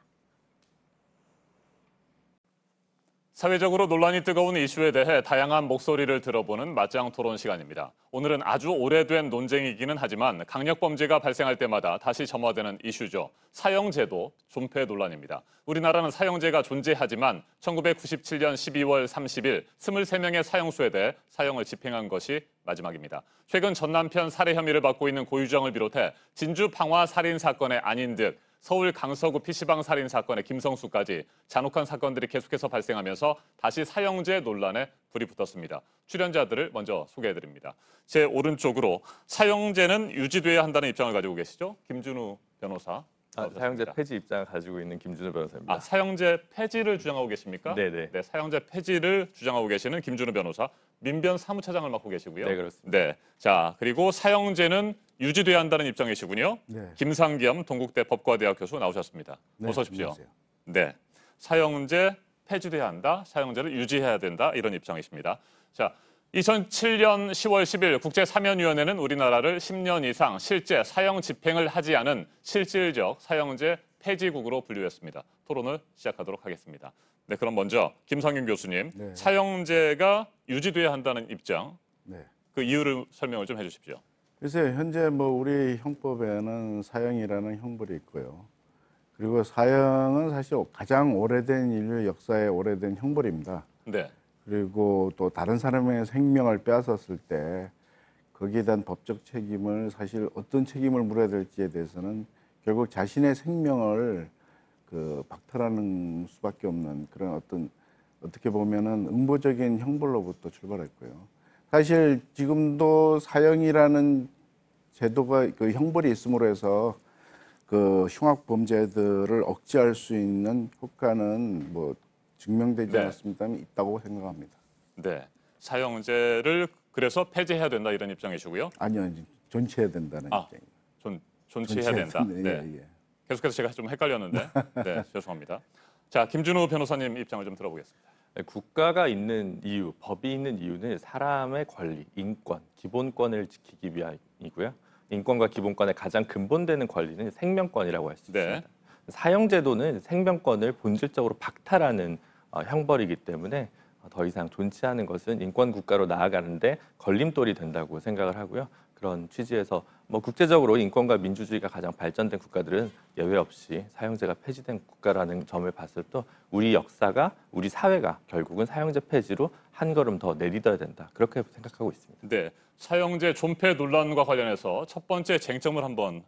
사회적으로 논란이 뜨거운 이슈에 대해 다양한 목소리를 들어보는 맞짱 토론 시간입니다. 오늘은 아주 오래된 논쟁이기는 하지만 강력범죄가 발생할 때마다 다시 점화되는 이슈죠. 사형제도 존폐 논란입니다. 우리나라는 사형제가 존재하지만 1997년 12월 30일 23명의 사형수에 대해 사형을 집행한 것이 마지막입니다. 최근 전 남편 살해 혐의를 받고 있는 고유정을 비롯해 진주 방화 살인 사건의 안인 듯 서울 강서구 PC방 살인 사건의 김성수까지 잔혹한 사건들이 계속해서 발생하면서 다시 사형제 논란에 불이 붙었습니다. 출연자들을 먼저 소개해드립니다. 제 오른쪽으로 사형제는 유지돼야 한다는 입장을 가지고 계시죠? 김준우 변호사. 사형제 폐지 입장을 가지고 있는 김준우 변호사입니다. 사형제 폐지를 주장하고 계십니까? 네네. 네, 사형제 폐지를 주장하고 계시는 김준우 변호사, 민변 사무차장을 맡고 계시고요. 네, 그렇습니다. 네, 자 그리고 사형제는 유지돼야 한다는 입장이시군요. 네. 김상겸 동국대 법과대학 교수 나오셨습니다. 네, 어서 오십시오. 안녕하세요. 네, 사형제 폐지돼야 한다, 사형제를 유지해야 된다 이런 입장이십니다. 자. 2007년 10월 10일 국제사면위원회는 우리나라를 10년 이상 실제 사형 집행을 하지 않은 실질적 사형제 폐지국으로 분류했습니다. 토론을 시작하도록 하겠습니다. 네, 그럼 먼저 김상균 교수님, 네. 사형제가 유지돼야 한다는 입장, 네. 그 이유를 설명을 좀 해주십시오. 글쎄요, 현재 우리 형법에는 사형이라는 형벌이 있고요. 그리고 사형은 사실 가장 오래된 인류 역사의 오래된 형벌입니다. 네. 그리고 또 다른 사람의 생명을 빼앗았을 때 거기에 대한 법적 책임을 사실 어떤 책임을 물어야 될지에 대해서는 결국 자신의 생명을 그 박탈하는 수밖에 없는 그런 어떤 어떻게 보면은 음보적인 형벌로부터 출발했고요. 사실 지금도 사형이라는 제도가 그 형벌이 있음으로 해서 그 흉악 범죄들을 억제할 수 있는 효과는 뭐 증명되지 않았습니다만 있다고 생각합니다. 네, 사형제를 그래서 폐지해야 된다 이런 입장이시고요. 아니요, 존치해야 된다는 입장입니다. 존치해야 된다. 네. 예. 계속해서 제가 좀 헷갈렸는데, 네, 죄송합니다. 자, 김준우 변호사님 입장을 좀 들어보겠습니다. 국가가 있는 이유, 법이 있는 이유는 사람의 권리, 인권, 기본권을 지키기 위함이고요. 인권과 기본권의 가장 근본되는 권리는 생명권이라고 할 수 있습니다. 사형제도는 생명권을 본질적으로 박탈하는 형벌이기 때문에 더 이상 존치하는 것은 인권 국가로 나아가는데 걸림돌이 된다고 생각을 하고요. 그런 취지에서 뭐 국제적으로 인권과 민주주의가 가장 발전된 국가들은 예외 없이 사형제가 폐지된 국가라는 점을 봤을 때 우리 역사가, 우리 사회가 결국은 사형제 폐지로 한 걸음 더 내딛어야 된다. 그렇게 생각하고 있습니다. 네, 사형제 존폐 논란과 관련해서 첫 번째 쟁점을 한번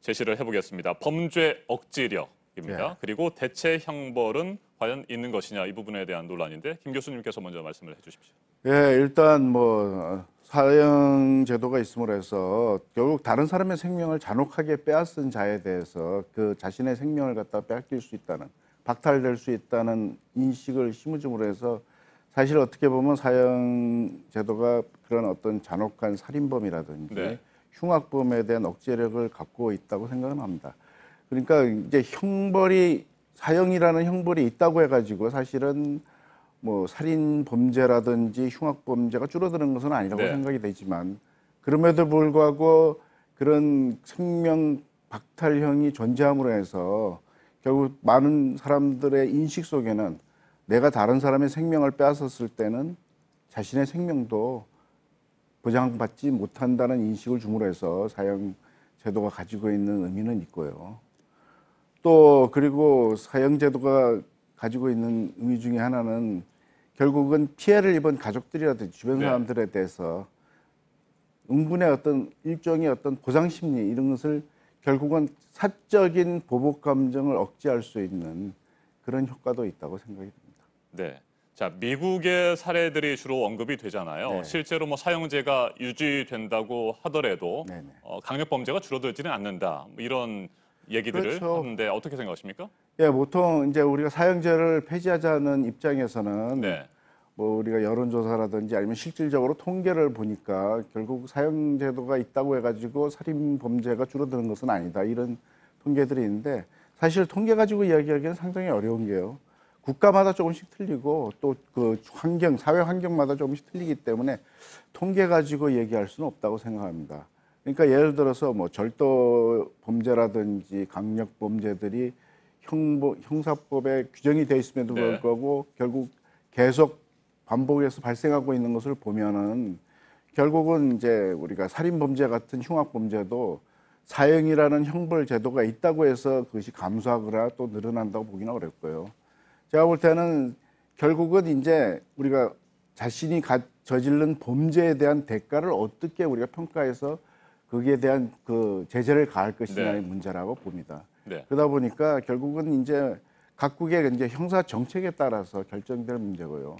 제시를 해보겠습니다. 범죄 억지력입니다. 그리고 대체 형벌은 과연 있는 것이냐 이 부분에 대한 논란인데 김 교수님께서 먼저 말씀을 해주십시오. 예, 일단 뭐 사형 제도가 있음으로 해서 결국 다른 사람의 생명을 잔혹하게 빼앗은 자에 대해서 그 자신의 생명을 갖다 빼앗길 수 있다는, 박탈될 수 있다는 인식을 심어줌으로 해서 사실 어떻게 보면 사형 제도가 그런 어떤 잔혹한 살인범이라든지 흉악범에 대한 억제력을 갖고 있다고 생각은 합니다. 그러니까 이제 형벌이, 사형이라는 형벌이 있다고 해가지고 사실은 뭐 살인 범죄라든지 흉악 범죄가 줄어드는 것은 아니라고 생각이 되지만, 그럼에도 불구하고 그런 생명 박탈형이 존재함으로 해서 결국 많은 사람들의 인식 속에는 내가 다른 사람의 생명을 빼앗았을 때는 자신의 생명도 보장받지 못한다는 인식을 줌으로 해서 사형 제도가 가지고 있는 의미는 있고요. 또 그리고 사형 제도가 가지고 있는 의미 중에 하나는 결국은 피해를 입은 가족들이라든지 주변 사람들에 대해서 응분의 어떤 일종의 어떤 보상 심리 이런 것을 결국은 사적인 보복 감정을 억제할 수 있는 그런 효과도 있다고 생각이 듭니다. 네. 자, 미국의 사례들이 주로 언급이 되잖아요. 실제로 뭐 사형제가 유지된다고 하더라도 강력 범죄가 줄어들지는 않는다. 뭐 이런 얘기들을 하는데 어떻게 생각하십니까? 예, 보통 이제 우리가 사형제를 폐지하자는 입장에서는 뭐 우리가 여론조사라든지 아니면 실질적으로 통계를 보니까 결국 사형제도가 있다고 해가지고 살인 범죄가 줄어드는 것은 아니다 이런 통계들이 있는데, 사실 통계 가지고 이야기하기는 상당히 어려운 게요. 국가마다 조금씩 틀리고 또 그 환경, 사회 환경마다 조금씩 틀리기 때문에 통계 가지고 얘기할 수는 없다고 생각합니다. 그러니까 예를 들어서 뭐 절도 범죄라든지 강력 범죄들이 형사법에 규정이 되어 있음에도 불구하고 결국 계속 반복해서 발생하고 있는 것을 보면은 결국은 이제 우리가 살인 범죄 같은 흉악 범죄도 사형이라는 형벌 제도가 있다고 해서 그것이 감소하거나 또 늘어난다고 보기는 어렵고요. 제가 볼 때는 결국은 이제 우리가 자신이 저지른 범죄에 대한 대가를 어떻게 우리가 평가해서 거기에 대한 그 제재를 가할 것이냐의 문제라고 봅니다. 그러다 보니까 결국은 이제 각국의 이제 형사 정책에 따라서 결정될 문제고요.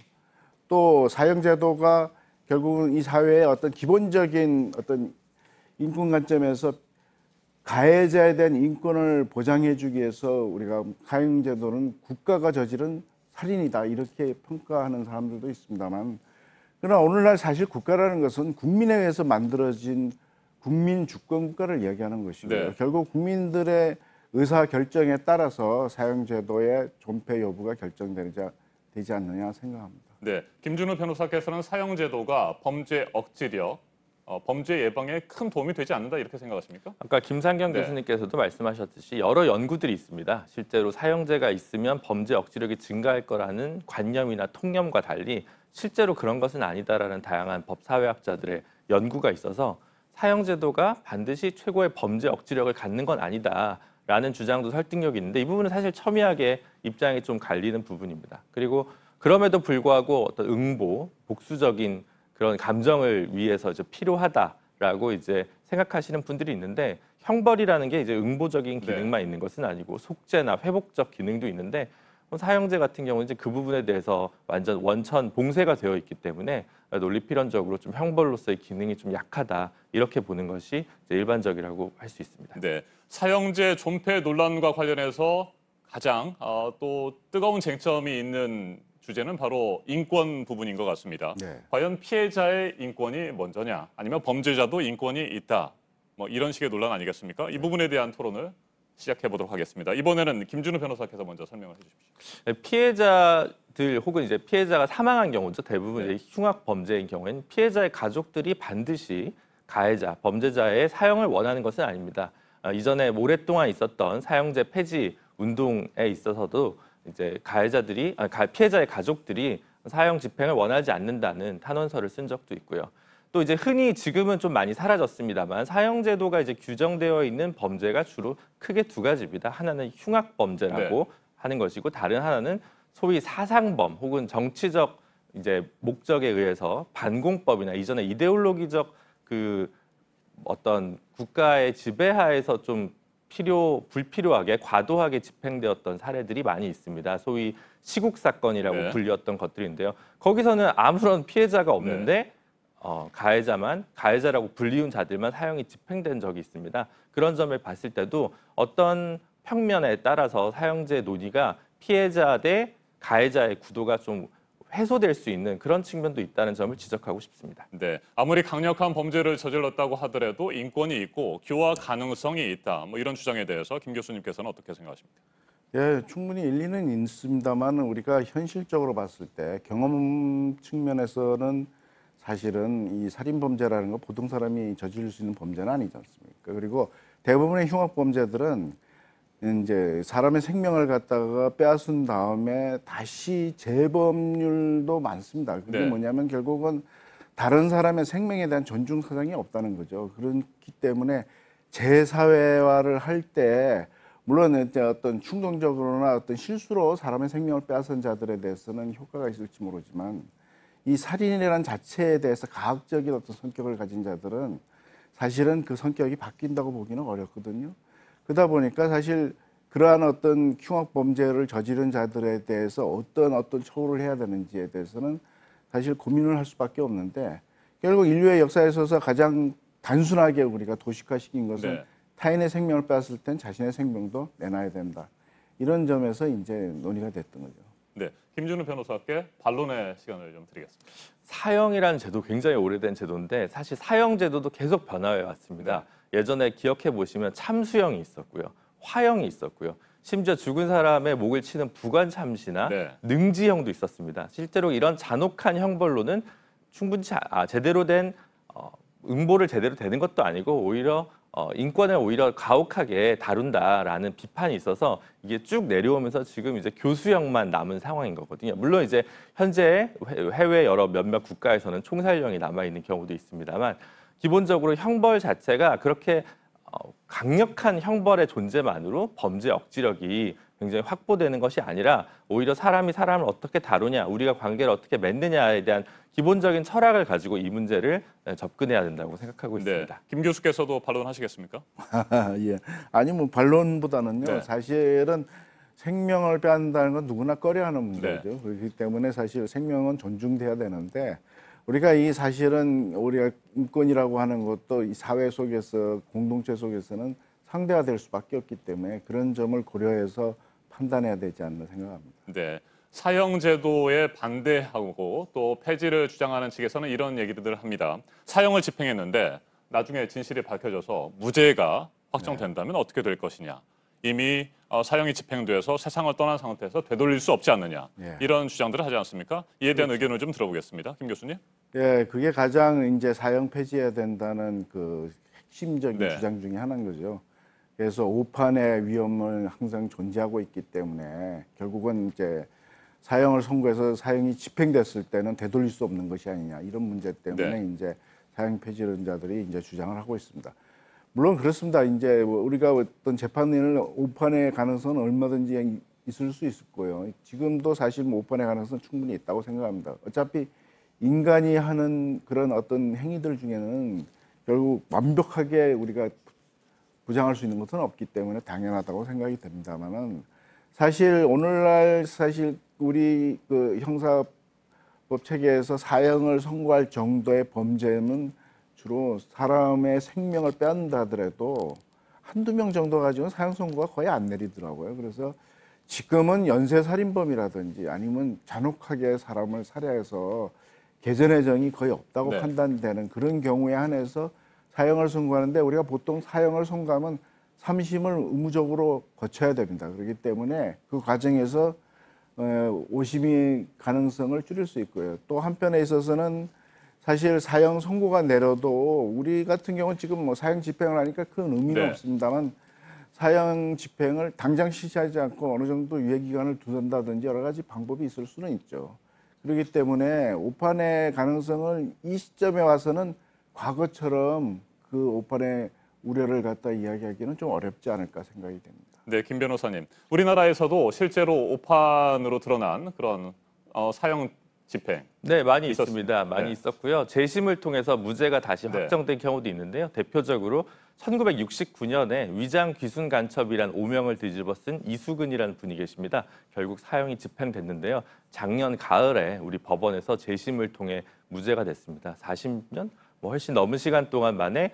또 사형제도가 결국은 이 사회의 어떤 기본적인 어떤 인권 관점에서 가해자에 대한 인권을 보장해주기 위해서 우리가 사형제도는 국가가 저지른 살인이다 이렇게 평가하는 사람들도 있습니다만, 그러나 오늘날 사실 국가라는 것은 국민에 의해서 만들어진 국민 주권 국가를 이야기하는 것이고요. 결국 국민들의 의사 결정에 따라서 사형제도의 존폐 여부가 결정되지 않느냐 생각합니다. 네, 김준우 변호사께서는 사형제도가 범죄 억지력, 범죄 예방에 큰 도움이 되지 않는다 이렇게 생각하십니까? 아까 김상경 교수님께서도 말씀하셨듯이 여러 연구들이 있습니다. 실제로 사형제가 있으면 범죄 억지력이 증가할 거라는 관념이나 통념과 달리 실제로 그런 것은 아니다라는 다양한 법사회학자들의 연구가 있어서 사형제도가 반드시 최고의 범죄 억지력을 갖는 건 아니다라는 주장도 설득력이 있는데, 이 부분은 사실 첨예하게 입장이 좀 갈리는 부분입니다. 그리고 그럼에도 불구하고 어떤 응보, 복수적인 그런 감정을 위해서 필요하다라고 이제 생각하시는 분들이 있는데, 형벌이라는 게 이제 응보적인 기능만 있는 것은 아니고 속죄나 회복적 기능도 있는데 사형제 같은 경우는 이제 그 부분에 대해서 완전 원천 봉쇄가 되어 있기 때문에 논리필연적으로 좀 형벌로서의 기능이 좀 약하다 이렇게 보는 것이 이제 일반적이라고 할 수 있습니다. 네, 사형제 존폐 논란과 관련해서 가장 또 뜨거운 쟁점이 있는 주제는 바로 인권 부분인 것 같습니다. 네. 과연 피해자의 인권이 먼저냐, 아니면 범죄자도 인권이 있다, 뭐 이런 식의 논란 아니겠습니까? 이 부분에 대한 토론을 시작해 보도록 하겠습니다. 이번에는 김준우 변호사께서 먼저 설명을 해주십시오. 피해자들 혹은 이제 피해자가 사망한 경우죠. 대부분 이제 흉악 범죄인 경우에는 피해자의 가족들이 반드시 가해자, 범죄자의 사형을 원하는 것은 아닙니다. 이전에 오랫동안 있었던 사형제 폐지 운동에 있어서도 이제 피해자의 가족들이 사형 집행을 원하지 않는다는 탄원서를 쓴 적도 있고요. 또 이제 흔히 지금은 좀 많이 사라졌습니다만 사형제도가 이제 규정되어 있는 범죄가 주로 크게 두 가지입니다. 하나는 흉악 범죄라고 하는 것이고 다른 하나는 소위 사상범 혹은 정치적 이제 목적에 의해서 반공법이나 이전에 이데올로기적 그 어떤 국가의 지배하에서 좀 불필요하게 과도하게 집행되었던 사례들이 많이 있습니다. 소위 시국 사건이라고 불렸던 것들인데요. 거기서는 아무런 피해자가 없는데 가해자라고 불리운 자들만 사형이 집행된 적이 있습니다. 그런 점을 봤을 때도 어떤 평면에 따라서 사형제 논의가 피해자 대 가해자의 구도가 좀 해소될 수 있는 그런 측면도 있다는 점을 지적하고 싶습니다. 네, 아무리 강력한 범죄를 저질렀다고 하더라도 인권이 있고 교화 가능성이 있다. 뭐 이런 주장에 대해서 김 교수님께서는 어떻게 생각하십니까? 예, 충분히 일리는 있습니다만 우리가 현실적으로 봤을 때 경험 측면에서는 사실은 이 살인 범죄라는 거 보통 사람이 저지를 수 있는 범죄는 아니지 않습니까? 그리고 대부분의 흉악 범죄들은 이제 사람의 생명을 갖다가 빼앗은 다음에 다시 재범률도 많습니다. 그게 뭐냐면 결국은 다른 사람의 생명에 대한 존중 사상이 없다는 거죠. 그렇기 때문에 재사회화를 할 때 물론 어떤 충동적으로나 어떤 실수로 사람의 생명을 빼앗은 자들에 대해서는 효과가 있을지 모르지만 이 살인이라는 자체에 대해서 가학적인 어떤 성격을 가진 자들은 사실은 그 성격이 바뀐다고 보기는 어렵거든요. 그러다 보니까 사실 그러한 어떤 흉악 범죄를 저지른 자들에 대해서 어떤 처우를 해야 되는지에 대해서는 사실 고민을 할 수밖에 없는데 결국 인류의 역사에 있어서 가장 단순하게 우리가 도식화시킨 것은 타인의 생명을 빼앗을 땐 자신의 생명도 내놔야 된다. 이런 점에서 이제 논의가 됐던 거죠. 네, 김준우 변호사께 반론의 시간을 좀 드리겠습니다. 사형이라는 제도 굉장히 오래된 제도인데 사실 사형 제도도 계속 변화해 왔습니다. 예전에 기억해 보시면 참수형이 있었고요. 화형이 있었고요. 심지어 죽은 사람의 목을 치는 부관 참시나 능지형도 있었습니다. 실제로 이런 잔혹한 형벌로는 충분히 제대로 된 응보를 제대로 되는 것도 아니고 오히려 인권을 오히려 가혹하게 다룬다라는 비판이 있어서 이게 쭉 내려오면서 지금 이제 교수형만 남은 상황인 거거든요. 물론 이제 현재 해외 몇몇 국가에서는 총살형이 남아 있는 경우도 있습니다만 기본적으로 형벌 자체가 그렇게 강력한 형벌의 존재만으로 범죄 억지력이 굉장히 확보되는 것이 아니라 오히려 사람이 사람을 어떻게 다루냐, 우리가 관계를 어떻게 맺느냐에 대한 기본적인 철학을 가지고 이 문제를 접근해야 된다고 생각하고 있습니다. 김 교수께서도 반론하시겠습니까? 예. 아니 뭐 반론보다는요. 사실은 생명을 빼앗는다는 건 누구나 꺼려하는 문제죠. 그렇기 때문에 사실 생명은 존중돼야 되는데 우리가 이 사실은 우리가 인권이라고 하는 것도 이 사회 속에서 공동체 속에서는 상대화될 수밖에 없기 때문에 그런 점을 고려해서 판단해야 되지 않나 생각합니다. 네, 사형제도에 반대하고 또 폐지를 주장하는 측에서는 이런 얘기들을 합니다. 사형을 집행했는데 나중에 진실이 밝혀져서 무죄가 확정된다면 어떻게 될 것이냐. 이미 사형이 집행돼서 세상을 떠난 상태에서 되돌릴 수 없지 않느냐. 이런 주장들을 하지 않습니까? 이에 대한 의견을 좀 들어보겠습니다. 김 교수님. 예, 그게 가장 이제 사형 폐지해야 된다는 그 핵심적인 주장 중에 하나인 거죠. 그래서 오판의 위험을 항상 존재하고 있기 때문에 결국은 이제 사형을 선고해서 사형이 집행됐을 때는 되돌릴 수 없는 것이 아니냐 이런 문제 때문에 이제 사형 폐지론자들이 이제 주장을 하고 있습니다. 물론 그렇습니다. 이제 우리가 어떤 재판을 오판의 가능성은 얼마든지 있을 수 있을 거예요. 지금도 사실 오판의 가능성은 충분히 있다고 생각합니다. 어차피 인간이 하는 그런 어떤 행위들 중에는 결국 완벽하게 우리가 부장할 수 있는 것은 없기 때문에 당연하다고 생각이 됩니다만은 사실 오늘날 사실 우리 그 형사법 체계에서 사형을 선고할 정도의 범죄는 주로 사람의 생명을 빼앗는다 하더라도 한두 명 정도 가지고는 사형 선고가 거의 안 내리더라고요. 그래서 지금은 연쇄살인범이라든지 아니면 잔혹하게 사람을 살해해서 개전의 정이 거의 없다고 네. 판단되는 그런 경우에 한해서 사형을 선고하는데 우리가 보통 사형을 선고하면 3심을 의무적으로 거쳐야 됩니다. 그렇기 때문에 그 과정에서 5심의 가능성을 줄일 수 있고요. 또 한편에 있어서는 사실 사형 선고가 내려도 우리 같은 경우는 지금 뭐 사형 집행을 하니까 큰 의미는 네. 없습니다만 사형 집행을 당장 실시하지 않고 어느 정도 유예 기간을 두는다든지 여러 가지 방법이 있을 수는 있죠. 그렇기 때문에 오판의 가능성을 이 시점에 와서는 과거처럼 그 오판의 우려를 갖다 이야기하기는 좀 어렵지 않을까 생각이 됩니다. 네, 김 변호사님. 우리나라에서도 실제로 오판으로 드러난 그런 사형 집행. 네, 많이 있었습니다. 있습니다. 많이 네. 있었고요. 재심을 통해서 무죄가 다시 확정된 경우도 있는데요. 대표적으로 1969년에 위장 귀순 간첩이란 오명을 뒤집어 쓴 이수근이라는 분이 계십니다. 결국 사형이 집행됐는데요. 작년 가을에 우리 법원에서 재심을 통해 무죄가 됐습니다. 40년? 뭐 훨씬 넘은 시간 동안 만에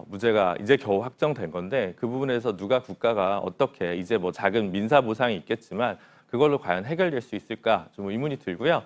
무죄가 이제 겨우 확정된 건데 그 부분에서 누가 국가가 어떻게 이제 뭐 작은 민사 보상이 있겠지만 그걸로 과연 해결될 수 있을까 좀 의문이 들고요.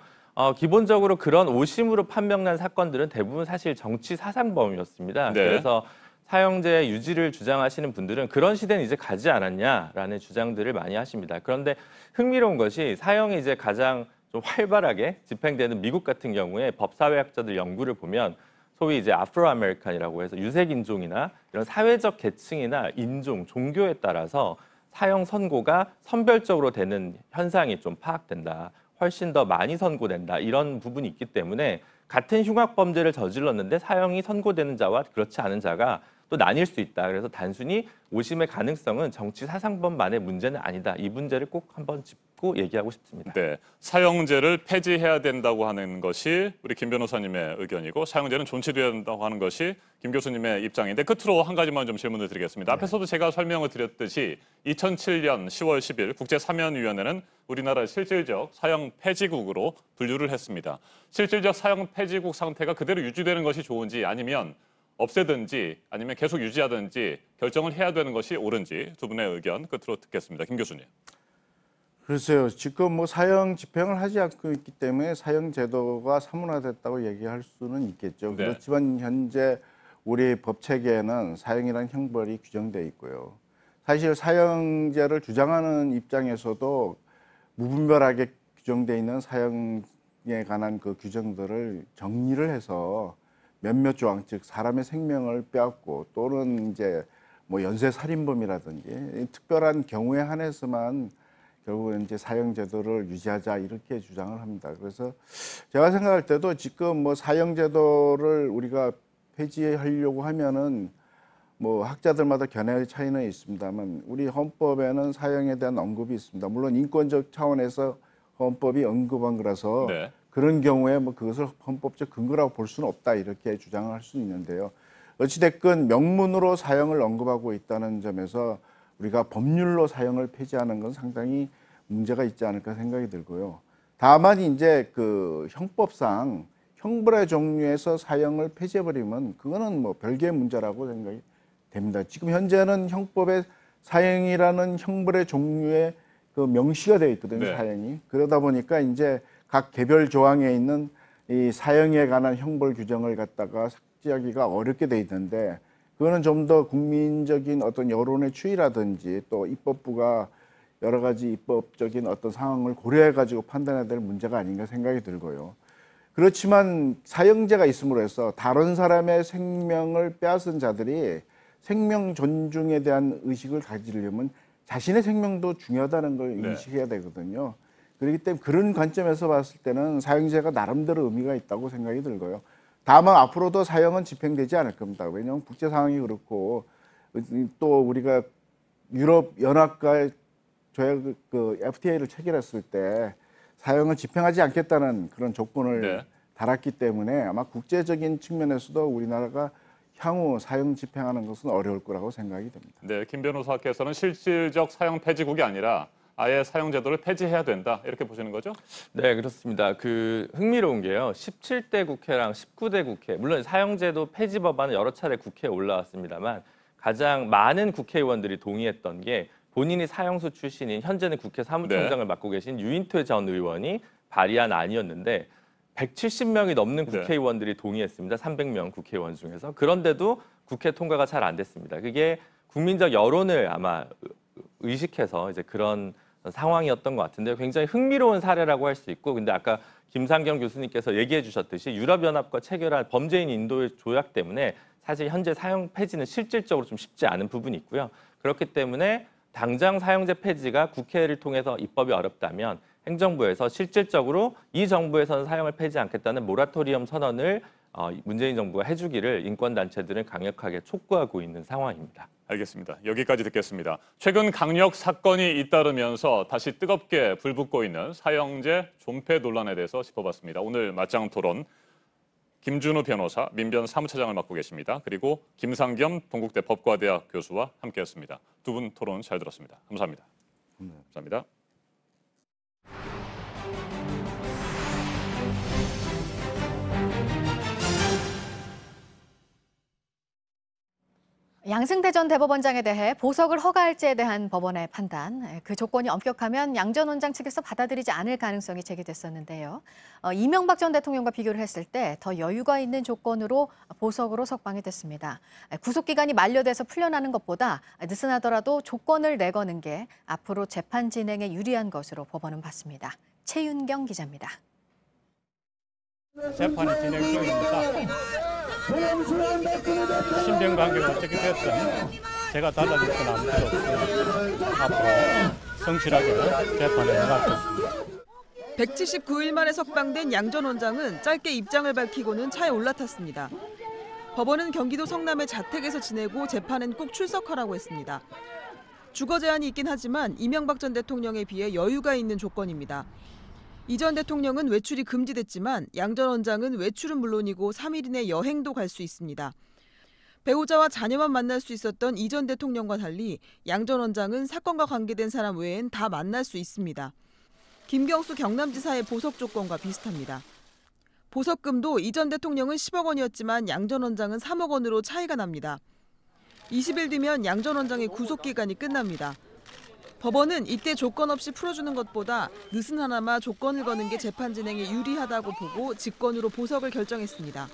기본적으로 그런 오심으로 판명난 사건들은 대부분 사실 정치 사상범이었습니다. 네. 그래서 사형제 유지를 주장하시는 분들은 그런 시대는 이제 가지 않았냐라는 주장들을 많이 하십니다. 그런데 흥미로운 것이 사형이 이제 가장 좀 활발하게 집행되는 미국 같은 경우에 법사회학자들 연구를 보면 소위 이제 아프로 아메리칸이라고 해서 유색 인종이나 이런 사회적 계층이나 인종, 종교에 따라서 사형 선고가 선별적으로 되는 현상이 좀 파악된다. 훨씬 더 많이 선고된다. 이런 부분이 있기 때문에 같은 흉악 범죄를 저질렀는데 사형이 선고되는 자와 그렇지 않은 자가 또 나뉠 수 있다. 그래서 단순히 오심의 가능성은 정치 사상범만의 문제는 아니다. 이 문제를 꼭 한번 짚고 얘기하고 싶습니다. 네, 사형제를 폐지해야 된다고 하는 것이 우리 김 변호사님의 의견이고 사형제는 존치돼야 된다고 하는 것이 김 교수님의 입장인데 끝으로 한 가지만 좀 질문을 드리겠습니다. 앞에서도 제가 설명을 드렸듯이 2007년 10월 10일 국제사면위원회는 우리나라를 실질적 사형 폐지국으로 분류를 했습니다. 실질적 사형 폐지국 상태가 그대로 유지되는 것이 좋은지 아니면 없애든지 아니면 계속 유지하든지 결정을 해야 되는 것이 옳은지 두 분의 의견 끝으로 듣겠습니다. 김 교수님. 글쎄요. 지금 뭐 사형 집행을 하지 않고 있기 때문에 사형 제도가 사문화됐다고 얘기할 수는 있겠죠. 네. 그렇지만 현재 우리 법 체계에는 사형이라는 형벌이 규정돼 있고요. 사실 사형제를 주장하는 입장에서도 무분별하게 규정돼 있는 사형에 관한 그 규정들을 정리를 해서 몇몇 조항, 즉 사람의 생명을 빼앗고 또는 이제 뭐 연쇄 살인범이라든지 특별한 경우에 한해서만 결국은 이제 사형 제도를 유지하자 이렇게 주장을 합니다. 그래서 제가 생각할 때도 지금 뭐 사형 제도를 우리가 폐지하려고 하면은 뭐 학자들마다 견해의 차이는 있습니다만 우리 헌법에는 사형에 대한 언급이 있습니다. 물론 인권적 차원에서 헌법이 언급한 거라서 네. 그런 경우에 뭐 그것을 헌법적 근거라고 볼 수는 없다 이렇게 주장을 할 수는 있는데요. 어찌됐건 명문으로 사형을 언급하고 있다는 점에서 우리가 법률로 사형을 폐지하는 건 상당히 문제가 있지 않을까 생각이 들고요. 다만 이제 그 형법상 형벌의 종류에서 사형을 폐지해버리면 그거는 뭐 별개의 문제라고 생각이 됩니다. 지금 현재는 형법에 사형이라는 형벌의 종류에 그 명시가 되어 있거든요. 네. 사형이. 그러다 보니까 이제 각 개별 조항에 있는 이 사형에 관한 형벌 규정을 갖다가 삭제하기가 어렵게 돼 있는데 그거는 좀 더 국민적인 어떤 여론의 추이라든지 또 입법부가 여러 가지 입법적인 어떤 상황을 고려해 가지고 판단해야 될 문제가 아닌가 생각이 들고요. 그렇지만 사형제가 있음으로 해서 다른 사람의 생명을 빼앗은 자들이 생명 존중에 대한 의식을 가지려면 자신의 생명도 중요하다는 걸 네. 인식해야 되거든요. 그렇기 때문에 그런 관점에서 봤을 때는 사형제가 나름대로 의미가 있다고 생각이 들고요. 다만 앞으로도 사형은 집행되지 않을 겁니다. 왜냐하면 국제 상황이 그렇고 또 우리가 유럽 연합과의 조약 그 FTA를 체결했을 때 사형을 집행하지 않겠다는 그런 조건을 네. 달았기 때문에 아마 국제적인 측면에서도 우리나라가 향후 사형 집행하는 것은 어려울 거라고 생각이 됩니다. 네, 김 변호사께서는 실질적 사형 폐지국이 아니라 아예 사형 제도를 폐지해야 된다 이렇게 보시는 거죠? 네, 그렇습니다. 흥미로운 게요. 17대 국회랑 19대 국회, 물론 사형제도 폐지 법안은 여러 차례 국회에 올라왔습니다만 가장 많은 국회의원들이 동의했던 게 본인이 사형수 출신인 현재는 국회 사무총장을 맡고 계신 유인태 전 의원이 발의한 안이었는데 170명이 넘는 국회의원들이 동의했습니다. 300명 국회의원 중에서. 그런데도 국회 통과가 잘 안 됐습니다. 그게 국민적 여론을 아마 의식해서 이제 그런 상황이었던 것 같은데요. 굉장히 흥미로운 사례라고 할 수 있고, 근데 아까 김상경 교수님께서 얘기해 주셨듯이 유럽연합과 체결한 범죄인 인도 조약 때문에 사실 현재 사형 폐지는 실질적으로 좀 쉽지 않은 부분이 있고요. 그렇기 때문에 당장 사형제 폐지가 국회를 통해서 입법이 어렵다면 행정부에서 실질적으로 이 정부에서는 사형을 폐지 않겠다는 모라토리엄 선언을 문재인 정부가 해주기를 인권단체들은 강력하게 촉구하고 있는 상황입니다. 알겠습니다. 여기까지 듣겠습니다. 최근 강력 사건이 잇따르면서 다시 뜨겁게 불붙고 있는 사형제 존폐 논란에 대해서 짚어봤습니다. 오늘 맞짱 토론 김준우 변호사, 민변 사무처장을 맡고 계십니다. 그리고 김상겸 동국대 법과대학 교수와 함께했습니다. 두 분 토론 잘 들었습니다. 감사합니다. 감사합니다. 양승태 전 대법원장에 대해 보석을 허가할지에 대한 법원의 판단, 그 조건이 엄격하면 양 전 원장 측에서 받아들이지 않을 가능성이 제기됐었는데요. 이명박 전 대통령과 비교를 했을 때 더 여유가 있는 조건으로 보석으로 석방이 됐습니다. 구속기간이 만료돼서 풀려나는 것보다 느슨하더라도 조건을 내거는 게 앞으로 재판 진행에 유리한 것으로 법원은 봤습니다. 최윤경 기자입니다. 재판이 진행 중입니다. 신변 관계가 어떻게 됐든 제가 달라질 건 아무것도 없고 앞으로 성실하게 재판에 나가겠습니다. 179일 만에 석방된 양 전 원장은 짧게 입장을 밝히고는 차에 올라탔습니다. 법원은 경기도 성남의 자택에서 지내고 재판엔 꼭 출석하라고 했습니다. 주거 제한이 있긴 하지만 이명박 전 대통령에 비해 여유가 있는 조건입니다. 이 전 대통령은 외출이 금지됐지만 양 전 원장은 외출은 물론이고 3일 이내 여행도 갈 수 있습니다. 배우자와 자녀만 만날 수 있었던 이 전 대통령과 달리 양 전 원장은 사건과 관계된 사람 외엔 다 만날 수 있습니다. 김경수 경남지사의 보석 조건과 비슷합니다. 보석금도 이 전 대통령은 10억 원이었지만 양 전 원장은 3억 원으로 차이가 납니다. 20일 뒤면 양 전 원장의 구속기간이 끝납니다. 법원은 이때 조건 없이 풀어주는 것보다 느슨하나마 조건을 거는 게 재판 진행에 유리하다고 보고 직권으로 보석을 결정했습니다.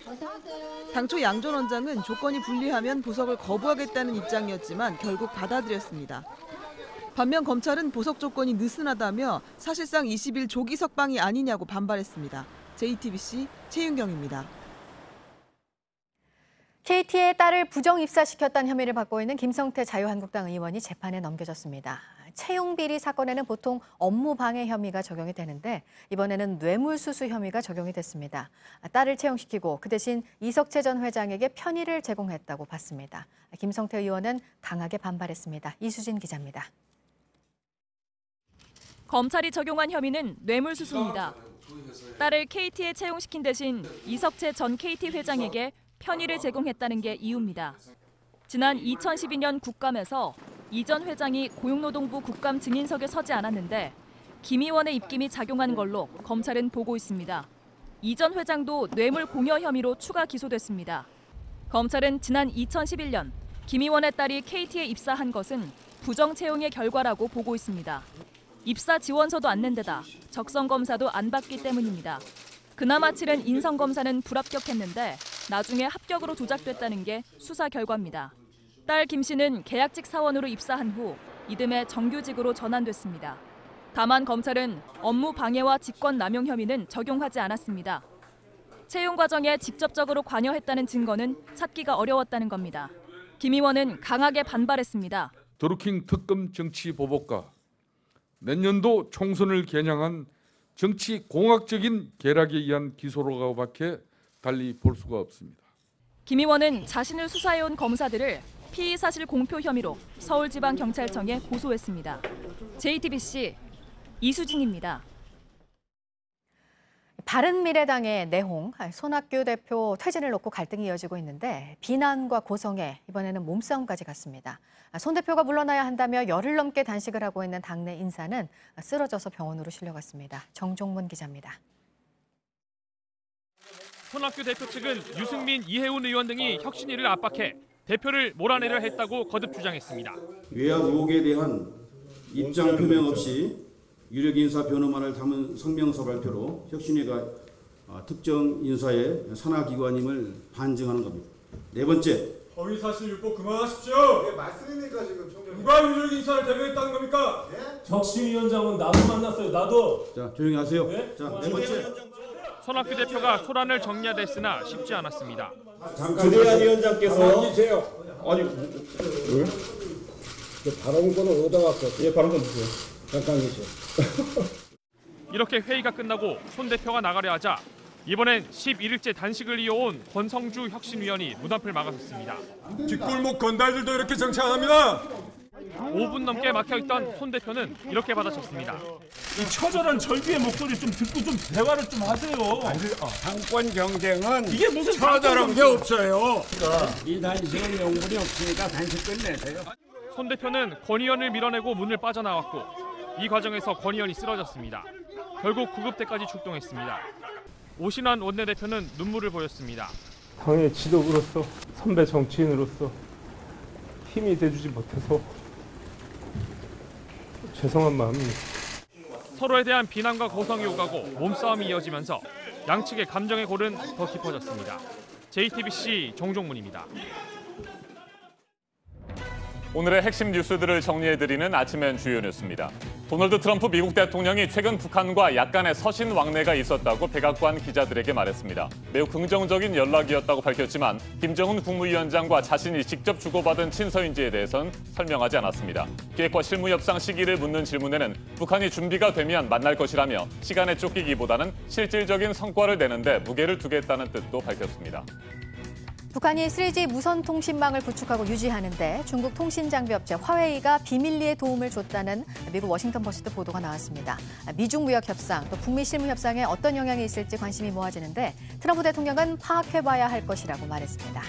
당초 양 전 원장은 조건이 불리하면 보석을 거부하겠다는 입장이었지만 결국 받아들였습니다. 반면 검찰은 보석 조건이 느슨하다며 사실상 20일 조기 석방이 아니냐고 반발했습니다. JTBC 최윤경입니다. KT의 딸을 부정 입사시켰다는 혐의를 받고 있는 김성태 자유한국당 의원이 재판에 넘겨졌습니다. 채용 비리 사건에는 보통 업무 방해 혐의가 적용이 되는데 이번에는 뇌물수수 혐의가 적용이 됐습니다. 딸을 채용시키고 그 대신 이석채 전 회장에게 편의를 제공했다고 봤습니다. 김성태 의원은 강하게 반발했습니다. 이수진 기자입니다. 검찰이 적용한 혐의는 뇌물수수입니다. 딸을 KT에 채용시킨 대신 이석채 전 KT 회장에게 편의를 제공했다는 게 이유입니다. 지난 2012년 국감에서 이 전 회장이 고용노동부 국감 증인석에 서지 않았는데 김 의원의 입김이 작용한 걸로 검찰은 보고 있습니다. 이 전 회장도 뇌물 공여 혐의로 추가 기소됐습니다. 검찰은 지난 2011년 김 의원의 딸이 KT에 입사한 것은 부정 채용의 결과라고 보고 있습니다. 입사 지원서도 안 낸 데다 적성 검사도 안 받기 때문입니다. 그나마 치른 인성 검사는 불합격했는데 나중에 합격으로 조작됐다는 게 수사 결과입니다. 딸 김 씨는 계약직 사원으로 입사한 후 이듬해 정규직으로 전환됐습니다. 다만 검찰은 업무 방해와 직권 남용 혐의는 적용하지 않았습니다. 채용 과정에 직접적으로 관여했다는 증거는 찾기가 어려웠다는 겁니다. 김 의원은 강하게 반발했습니다. 드루킹 특검 정치 보복과 내년도 총선을 겨냥한 정치 공학적인 계략에 의한 기소로밖에 달리 볼 수가 없습니다. 김 의원은 자신을 수사해온 검사들을 피의 사실 공표 혐의로 서울지방경찰청에 고소했습니다. JTBC 이수진입니다. 바른미래당의 내홍, 손학규 대표 퇴진을 놓고 갈등이 이어지고 있는데 비난과 고성에 이번에는 몸싸움까지 갔습니다. 손 대표가 물러나야 한다며 열흘 넘게 단식을 하고 있는 당내 인사는 쓰러져서 병원으로 실려갔습니다. 정종문 기자입니다. 손학규 대표 측은 유승민, 이해운 의원 등이 혁신위를 압박해 대표를 몰아내려 했다고 거듭 주장했습니다. 외압 의혹에 대한 입장 표명 없이 유력 인사 변호만을 담은 성명서 발표로 혁신위가 특정 인사의 산하기관임을 반증하는 겁니다. 네 번째. 허위사실 유포 그만하십시오. 네, 말씀입니까 지금 총장님. 누가 유력 인사를 대변했다는 겁니까? 네? 혁신위원장은 나도 만났어요. 나도. 자, 조용히 하세요. 네? 자, 네 번째. 손학규 대표가 소란을 정리하려 했으나 쉽지 않았습니다. 주대한 위원장께서 계세요. 아니 왜? 발언권을 얻어갖고. 예, 발언권 주세요. 잠깐 계세요. 이렇게 회의가 끝나고 손 대표가 나가려 하자 이번엔 11일째 단식을 이어온 권성주 혁신위원이 문 앞을 막아섰습니다. 뒷골목 건달들도 이렇게 정치합니다. 5분 넘게 막혀있던 손 대표는 이렇게 받아쳤습니다. 이 처절한 절규의 목소리 좀 듣고 좀 대화를 좀 하세요. 당권 경쟁은 이게 무슨 처절한 게 없어요. 이 단식은 명분이 없으니까 단식 끝내세요. 손 대표는 권 의원을 밀어내고 문을 빠져나왔고 이 과정에서 권 의원이 쓰러졌습니다. 결국 구급대까지 출동했습니다. 오신환 원내대표는 눈물을 보였습니다. 당의 지도부로서 선배 정치인으로서 힘이 돼주지 못해서 죄송한 마음입니다. 서로에 대한 비난과 고성이 오가고 몸싸움이 이어지면서 양측의 감정의 골은 더 깊어졌습니다. JTBC 정종문입니다. 오늘의 핵심 뉴스들을 정리해드리는 아침엔 주요 뉴스입니다. 도널드 트럼프 미국 대통령이 최근 북한과 약간의 서신 왕래가 있었다고 백악관 기자들에게 말했습니다. 매우 긍정적인 연락이었다고 밝혔지만 김정은 국무위원장과 자신이 직접 주고받은 친서인지에 대해서는 설명하지 않았습니다. 기획과 실무 협상 시기를 묻는 질문에는 북한이 준비가 되면 만날 것이라며 시간에 쫓기기보다는 실질적인 성과를 내는데 무게를 두겠다는 뜻도 밝혔습니다. 북한이 3G 무선 통신망을 구축하고 유지하는데 중국 통신장비업체 화웨이가 비밀리에 도움을 줬다는 미국 워싱턴 포스트 보도가 나왔습니다. 미중 무역 협상, 또 북미 실무 협상에 어떤 영향이 있을지 관심이 모아지는데 트럼프 대통령은 파악해봐야 할 것이라고 말했습니다.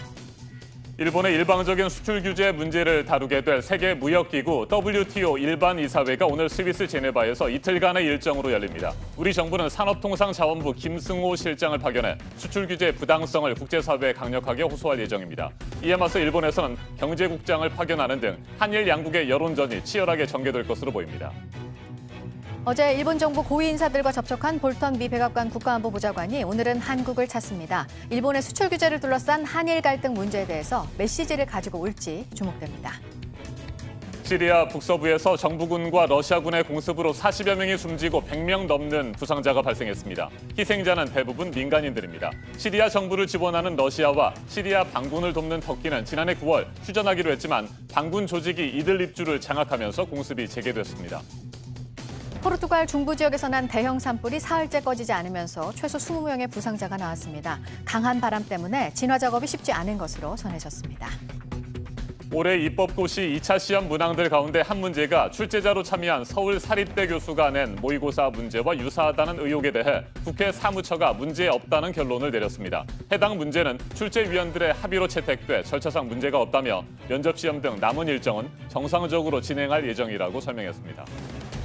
일본의 일방적인 수출 규제 문제를 다루게 될 세계무역기구 WTO 일반이사회가 오늘 스위스 제네바에서 이틀간의 일정으로 열립니다. 우리 정부는 산업통상자원부 김승호 실장을 파견해 수출 규제 부당성을 국제사회에 강력하게 호소할 예정입니다. 이에 맞서 일본에서는 경제국장을 파견하는 등 한일 양국의 여론전이 치열하게 전개될 것으로 보입니다. 어제 일본 정부 고위 인사들과 접촉한 볼턴 미 백악관 국가안보보좌관이 오늘은 한국을 찾습니다. 일본의 수출 규제를 둘러싼 한일 갈등 문제에 대해서 메시지를 가지고 올지 주목됩니다. 시리아 북서부에서 정부군과 러시아군의 공습으로 40여 명이 숨지고 100명 넘는 부상자가 발생했습니다. 희생자는 대부분 민간인들입니다. 시리아 정부를 지원하는 러시아와 시리아 반군을 돕는 터키는 지난해 9월 휴전하기로 했지만 반군 조직이 이들립주를 장악하면서 공습이 재개됐습니다. 포르투갈 중부 지역에서 난 대형 산불이 사흘째 꺼지지 않으면서 최소 20명의 부상자가 나왔습니다. 강한 바람 때문에 진화 작업이 쉽지 않은 것으로 전해졌습니다. 올해 입법고시 2차 시험 문항들 가운데 한 문제가 출제자로 참여한 서울 사립대 교수가 낸 모의고사 문제와 유사하다는 의혹에 대해 국회 사무처가 문제 없다는 결론을 내렸습니다. 해당 문제는 출제위원들의 합의로 채택돼 절차상 문제가 없다며 면접시험 등 남은 일정은 정상적으로 진행할 예정이라고 설명했습니다.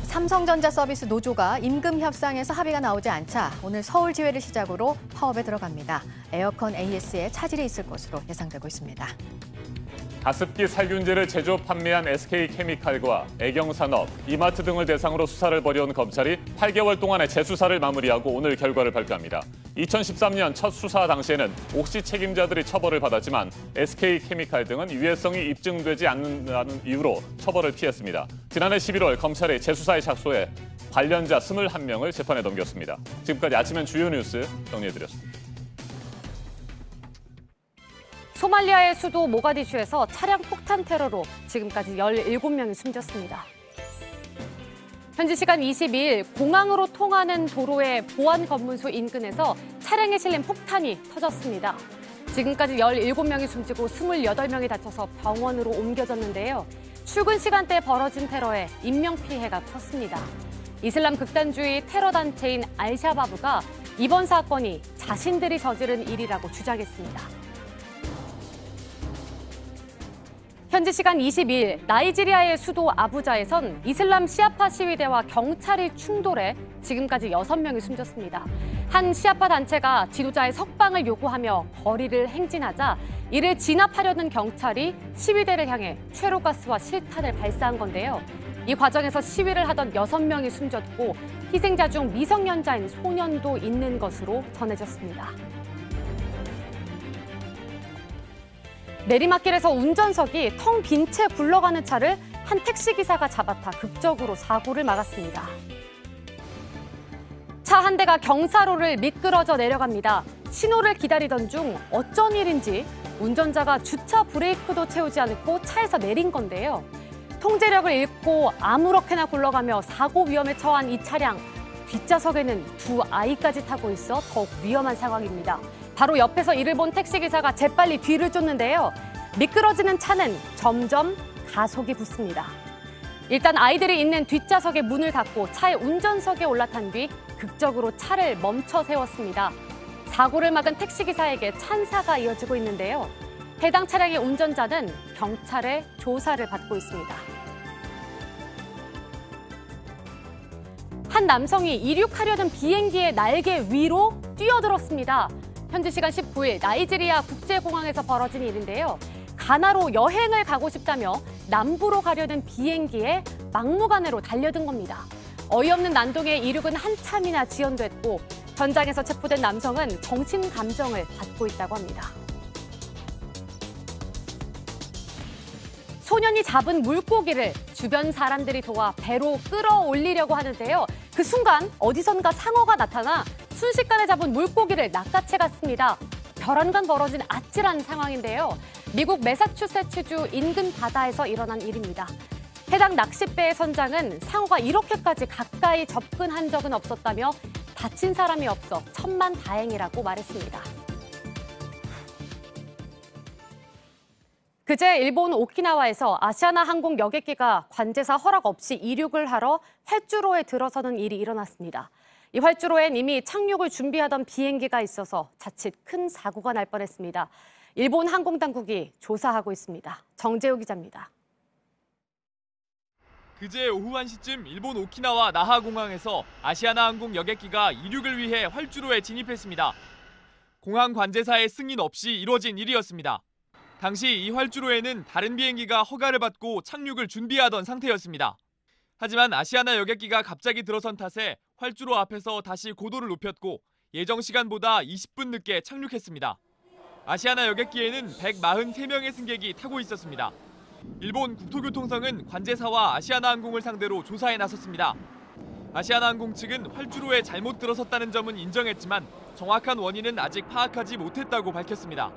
삼성전자 서비스 노조가 임금 협상에서 합의가 나오지 않자 오늘 서울지회를 시작으로 파업에 들어갑니다. 에어컨 AS에 차질이 있을 것으로 예상되고 있습니다. 가습기 살균제를 제조 판매한 SK케미칼과 애경산업, 이마트 등을 대상으로 수사를 벌여온 검찰이 8개월 동안의 재수사를 마무리하고 오늘 결과를 발표합니다. 2013년 첫 수사 당시에는 옥시 책임자들이 처벌을 받았지만 SK케미칼 등은 유해성이 입증되지 않는다는 이유로 처벌을 피했습니다. 지난해 11월 검찰이 재수사에 착수해 관련자 21명을 재판에 넘겼습니다. 지금까지 아침엔 주요 뉴스 정리해드렸습니다. 소말리아의 수도 모가디슈에서 차량 폭탄 테러로 지금까지 17명이 숨졌습니다. 현지 시간 22일 공항으로 통하는 도로의 보안검문소 인근에서 차량에 실린 폭탄이 터졌습니다. 지금까지 17명이 숨지고 28명이 다쳐서 병원으로 옮겨졌는데요. 출근 시간대에 벌어진 테러에 인명피해가 컸습니다. 이슬람 극단주의 테러 단체인 알샤바브가 이번 사건이 자신들이 저지른 일이라고 주장했습니다. 현지 시간 22일 나이지리아의 수도 아부자에선 이슬람 시아파 시위대와 경찰이 충돌해 지금까지 6명이 숨졌습니다. 한 시아파 단체가 지도자의 석방을 요구하며 거리를 행진하자 이를 진압하려는 경찰이 시위대를 향해 최루가스와 실탄을 발사한 건데요. 이 과정에서 시위를 하던 6명이 숨졌고 희생자 중 미성년자인 소년도 있는 것으로 전해졌습니다. 내리막길에서 운전석이 텅 빈 채 굴러가는 차를 한 택시기사가 잡아타 극적으로 사고를 막았습니다. 차 한 대가 경사로를 미끄러져 내려갑니다. 신호를 기다리던 중 어쩐 일인지 운전자가 주차 브레이크도 채우지 않고 차에서 내린 건데요. 통제력을 잃고 아무렇게나 굴러가며 사고 위험에 처한 이 차량. 뒷좌석에는 2 아이까지 타고 있어 더욱 위험한 상황입니다. 바로 옆에서 이를 본 택시기사가 재빨리 뒤를 쫓는데요. 미끄러지는 차는 점점 가속이 붙습니다. 일단 아이들이 있는 뒷좌석의 문을 닫고 차의 운전석에 올라탄 뒤 극적으로 차를 멈춰 세웠습니다. 사고를 막은 택시기사에게 찬사가 이어지고 있는데요. 해당 차량의 운전자는 경찰의 조사를 받고 있습니다. 한 남성이 이륙하려는 비행기의 날개 위로 뛰어들었습니다. 현지 시간 19일 나이지리아 국제공항에서 벌어진 일인데요. 가나로 여행을 가고 싶다며 남부로 가려는 비행기에 막무가내로 달려든 겁니다. 어이없는 난동에 이륙은 한참이나 지연됐고 현장에서 체포된 남성은 정신감정을 받고 있다고 합니다. 소년이 잡은 물고기를 주변 사람들이 도와 배로 끌어올리려고 하는데요. 그 순간 어디선가 상어가 나타나 순식간에 잡은 물고기를 낚아채 갔습니다. 벼랑간 벌어진 아찔한 상황인데요. 미국 매사추세츠주 인근 바다에서 일어난 일입니다. 해당 낚싯배의 선장은 상어가 이렇게까지 가까이 접근한 적은 없었다며 다친 사람이 없어 천만다행이라고 말했습니다. 그제 일본 오키나와에서 아시아나 항공 여객기가 관제사 허락 없이 이륙을 하러 활주로에 들어서는 일이 일어났습니다. 이 활주로엔 이미 착륙을 준비하던 비행기가 있어서 자칫 큰 사고가 날 뻔했습니다. 일본 항공당국이 조사하고 있습니다. 정재호 기자입니다. 그제 오후 1시쯤 일본 오키나와 나하공항에서 아시아나 항공 여객기가 이륙을 위해 활주로에 진입했습니다. 공항 관제사의 승인 없이 이루어진 일이었습니다. 당시 이 활주로에는 다른 비행기가 허가를 받고 착륙을 준비하던 상태였습니다. 하지만 아시아나 여객기가 갑자기 들어선 탓에 활주로 앞에서 다시 고도를 높였고 예정 시간보다 20분 늦게 착륙했습니다. 아시아나 여객기에는 143명의 승객이 타고 있었습니다. 일본 국토교통성은 관제사와 아시아나항공을 상대로 조사에 나섰습니다. 아시아나항공 측은 활주로에 잘못 들어섰다는 점은 인정했지만 정확한 원인은 아직 파악하지 못했다고 밝혔습니다.